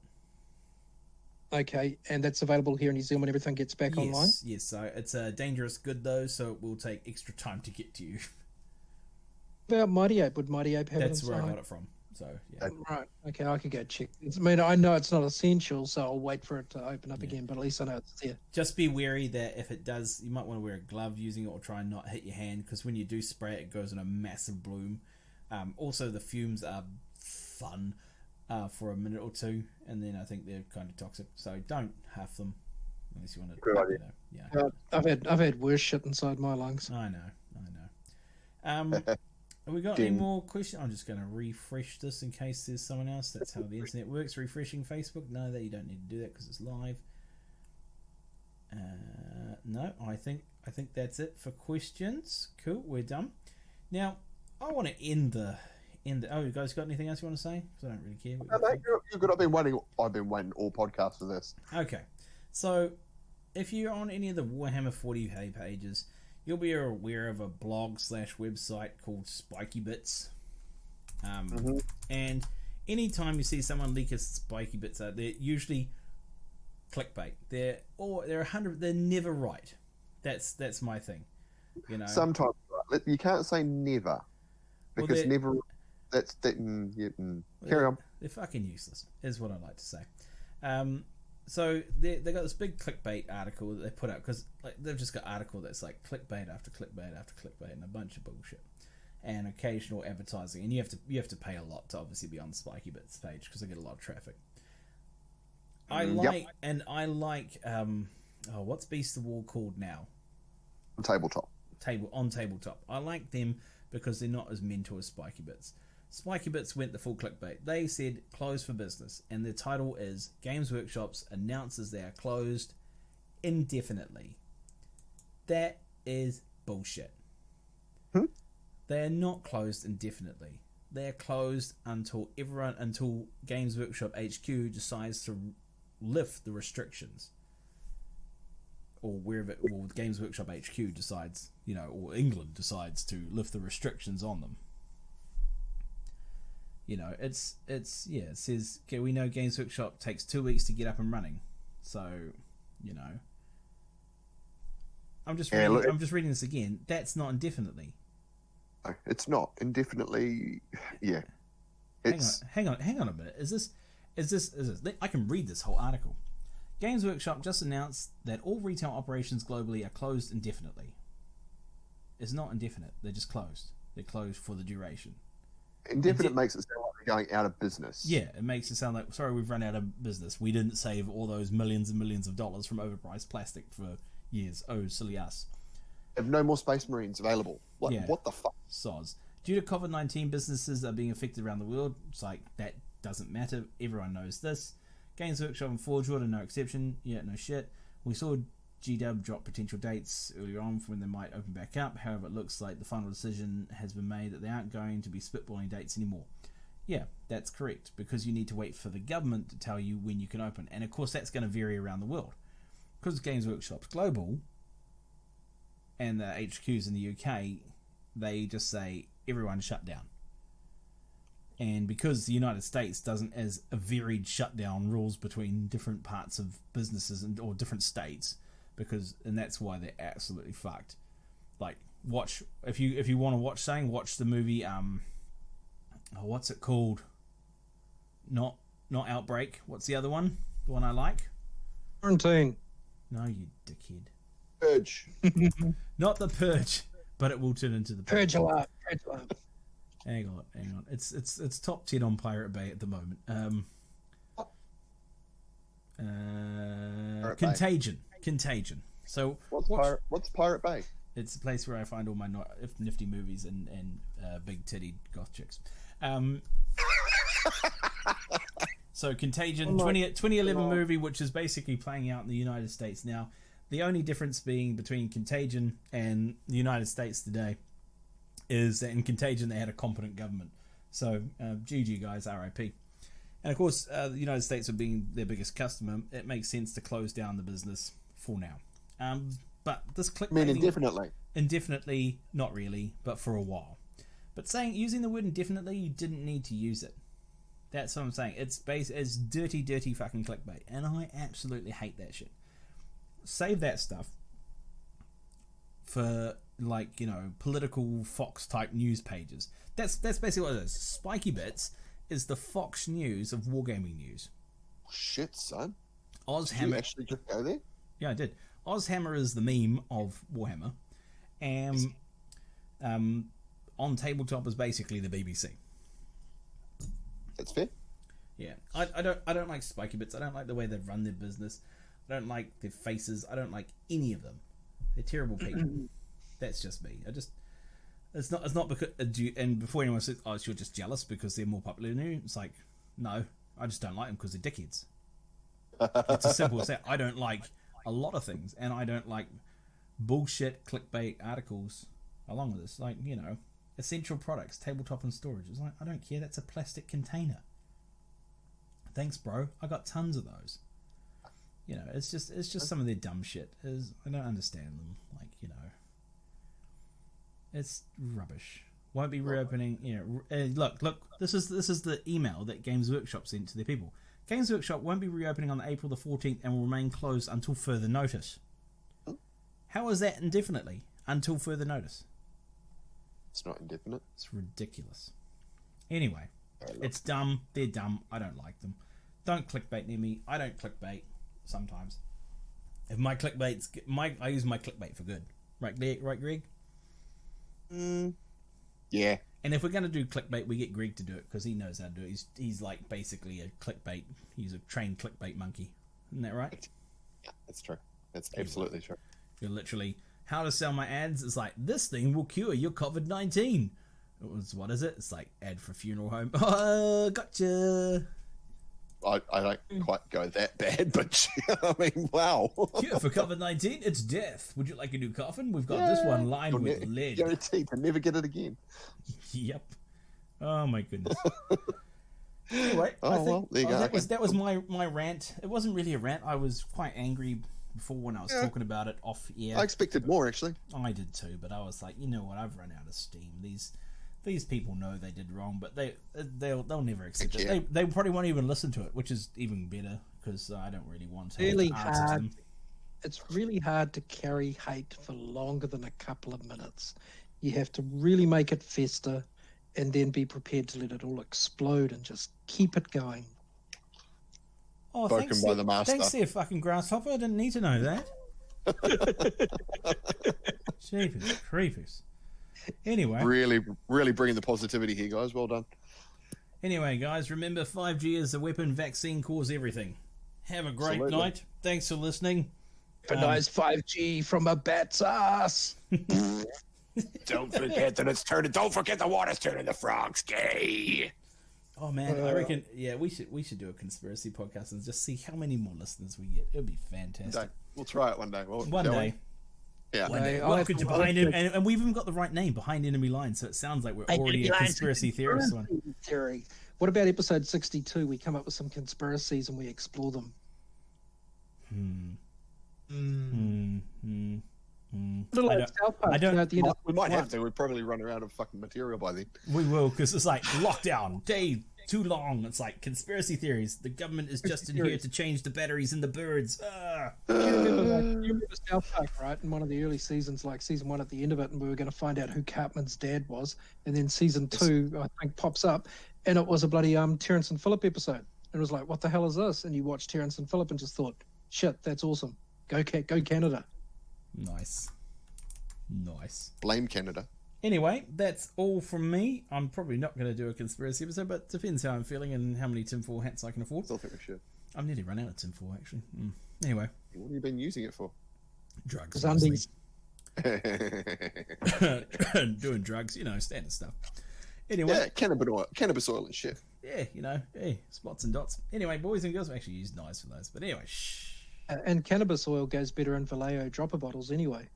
Okay, and that's available here in New Zealand when everything gets back online? Yes, so it's a dangerous good though, so it will take extra time to get to you. About Mighty Ape, would Mighty Ape have it? That's where I got it from, so yeah. Right, okay, I could go check. I mean, I know it's not essential, so I'll wait for it to open up again, but at least I know it's there. Just be wary that if it does, you might want to wear a glove using it or try and not hit your hand, because when you do spray it, it goes in a massive bloom. Also, the fumes are fun. For a minute or two, and then I think they're kind of toxic. So don't huff them unless you want to. Good idea. Yeah. I've had worse shit inside my lungs. I know. Have we got any more questions? I'm just going to refresh this in case there's someone else. That's how the internet works. Refreshing Facebook. No, that you don't need to do that because it's live. No, I think that's it for questions. Cool, we're done. Now I want to end the. Oh, you guys got anything else you want to say? Because I don't really care. I've been waiting all podcasts for this. Okay, so if you're on any of the Warhammer 40k pages, you'll be aware of a blog/website called Spiky Bits. And anytime you see someone leak a Spiky Bits out, they're usually clickbait. They're 100. They're never right. That's my thing. You know. Sometimes you can't say never because never. Carry on. They're fucking useless, is what I like to say. So they got this big clickbait article that they put out because they've just got article that's like clickbait after clickbait after clickbait and a bunch of bullshit and occasional advertising, and you have to pay a lot to obviously be on the Spiky Bits page because they get a lot of traffic. I like what's Beast of War called now? Tabletop. Tabletop. I like them because they're not as mental as Spiky Bits. Spiky Bits went the full clickbait. They said closed for business, and their title is Games Workshop's announces they are closed indefinitely. That is bullshit. They are not closed indefinitely. They are closed until Games Workshop HQ decides to lift the restrictions, or Games Workshop HQ decides, or England decides to lift the restrictions on them. It says, okay, we know Games Workshop takes 2 weeks to get up and running. So, I'm just reading this again. That's not indefinitely. No, it's not indefinitely. Yeah. Hang on a minute. Is this? I can read this whole article. Games Workshop just announced that all retail operations globally are closed indefinitely. It's not indefinite. They're just closed. They're closed for the duration. Indefinite makes it sound like they're going out of business. Yeah, it makes it sound like, sorry, we've run out of business. We didn't save all those millions and millions of dollars from overpriced plastic for years. Oh, silly us. Have no more Space Marines available. Like, Yeah. what the fuck? Soz. Due to COVID-19, businesses are being affected around the world. It's like, that doesn't matter. Everyone knows this. Games Workshop and Forge World are no exception. Yeah, no shit. We saw GW drop potential dates earlier on for when they might open back up. However, it looks like the final decision has been made that they aren't going to be spitballing dates anymore. Yeah, that's correct, because you need to wait for the government to tell you when you can open. And of course, that's going to vary around the world. Because Games Workshop's global, and the HQs in the UK, they just say everyone shut down. And because the United States doesn't as a varied shutdown rules between different parts of businesses or different states, and that's why they're absolutely fucked. Like, watch if you want to watch something, watch the movie what's it called? Not Outbreak. What's the other one? The one I like? Quarantine. No, you dickhead. Purge. Not the Purge, but it will turn into the Purge alert. Purge alert. Hang on. It's top 10 on Pirate Bay at the moment. Contagion. So What's Pirate Bay? it's the place where I find all my nifty movies and big titty goth chicks. So Contagion, 2011 movie, which is basically playing out in the United States now. The only difference being between Contagion and the United States today is that in Contagion they had a competent government. So GG guys, RIP. And of course, the United States are being their biggest customer. It makes sense to close down the business for now. But this clickbaiting... I mean, indefinitely. Indefinitely, not really, but for a while. But using the word indefinitely, you didn't need to use it. That's what I'm saying. It's dirty fucking clickbait. And I absolutely hate that shit. Save that stuff for, like, you know, political Fox type news pages. That's basically what it is. Spiky Bits is the Fox News of wargaming news. Shit, son. Ozhammer. Did you actually just go there? Yeah, I did. Ozhammer is the meme of Warhammer, and On Tabletop is basically the BBC. That's fair. Yeah, I don't like Spiky Bits. I don't like the way they run their business. I don't like their faces. I don't like any of them. They're terrible people. That's just me. It's not because and before anyone says, "Oh, you're just jealous because they're more popular than you," it's like, no, I just don't like them because they're dickheads. It's as simple as that. I don't like a lot of things, and I don't like bullshit clickbait articles along with this. Like, you know, essential products, tabletop and storage. It's like, I don't care. That's a plastic container. Thanks, bro. I got tons of those. You know, it's just some of their dumb shit. I don't understand them. Like, you know, it's rubbish. Won't be reopening. You know, look. This is the email that Games Workshop sent to their people. Games Workshop won't be reopening on April the 14th and will remain closed until further notice. How is that indefinitely? Until further notice. It's not indefinite. It's ridiculous. Anyway, it's dumb. They're dumb. I don't like them. Don't clickbait near me. I don't clickbait sometimes. If my clickbait's... I use my clickbait for good. Right, Greg? Yeah. And if we're going to do clickbait, we get Greg to do it because he knows how to do it. He's like basically a clickbait. He's a trained clickbait monkey. Isn't that right? Yeah, that's true. That's absolutely true. You're literally, how to sell my ads? It's like, this thing will cure your COVID-19. What is it? It's like, ad for funeral home. Oh, gotcha. I don't quite go that bad, but I mean, wow. Cure for COVID-19, it's death. Would you like a new coffin? We've got this one lined with lead. Guaranteed to never get it again. Yep. Oh my goodness. Anyway, there you go. That was my rant. It wasn't really a rant. I was quite angry before when I was talking about it off air. I expected more, actually. I did too, but I was like, you know what? I've run out of steam. These people know they did wrong, but they'll never accept it. They probably won't even listen to it, which is even better because I don't really want to really answer hard. to them. It's really hard to carry hate for longer than a couple of minutes. You have to really make it fester and then be prepared to let it all explode and just keep it going. Oh, Spoken by the master. Thanks there, fucking grasshopper. I didn't need to know that. Jeepers creepers. Anyway. Really bringing the positivity here, guys. Well done. Anyway, guys, remember 5G is a weapon, vaccine cause everything. Have a great Absolutely. night. Thanks for listening. Weaponize 5G from a bat's ass. Don't forget that it's turning. Don't forget the water's turning the frogs gay. Oh man, I reckon we should do a conspiracy podcast and just see how many more listeners we get. It would be fantastic. We'll try it one day. One day. Yeah. One day. I'll Welcome have to to- Behind Enemy, and we've even got the right name, Behind Enemy Lines, so it sounds like we're already a conspiracy theorist one. Theory. What about episode 62? We come up with some conspiracies and we explore them. Little I like don't- South Park, I don't- at the end of We might have one. to. We'd probably run out of fucking material by then. We will, because it's like lockdown, day too long. It's like conspiracy theories. The government is just in here to change the batteries in the birds. You remember South Park, right? In one of the early seasons, like season 1 at the end of it, and we were going to find out who Cartman's dad was. And then season 2, I think, pops up, and it was a bloody Terrence and Phillip episode. And it was like, what the hell is this? And you watched Terrence and Phillip and just thought, shit, that's awesome. Go Canada. Nice. Blame Canada. Anyway, that's all from me. I'm probably not going to do a conspiracy episode, but depends how I'm feeling and how many tinfoil hats I can afford. Still think we should. I've nearly run out of tinfoil, actually. Anyway, What have you been using it for? drugs. Undies. mostly. Doing drugs, standard stuff. Anyway, Yeah, cannabis oil and shit. hey, spots and dots. Anyway, boys and girls, I actually use knives for those. But anyway, shh. And cannabis oil goes better in Vallejo dropper bottles anyway.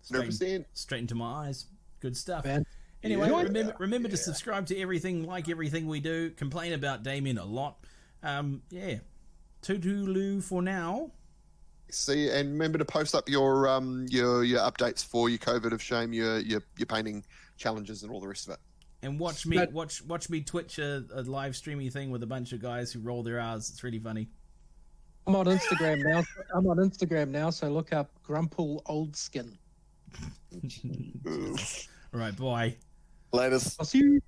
Straight into my eyes. Good stuff. Man. Anyway, Yeah. remember to subscribe to everything, like everything we do. Complain about Damien a lot. Toodaloo for now. See, and remember to post up your updates for your COVID of shame, your painting challenges, and all the rest of it. And watch me Twitch a live streamy thing with a bunch of guys who roll their R's. It's really funny. I'm on Instagram now. So look up Grumple Old Skin. All right, bye. Latest. I'll see you.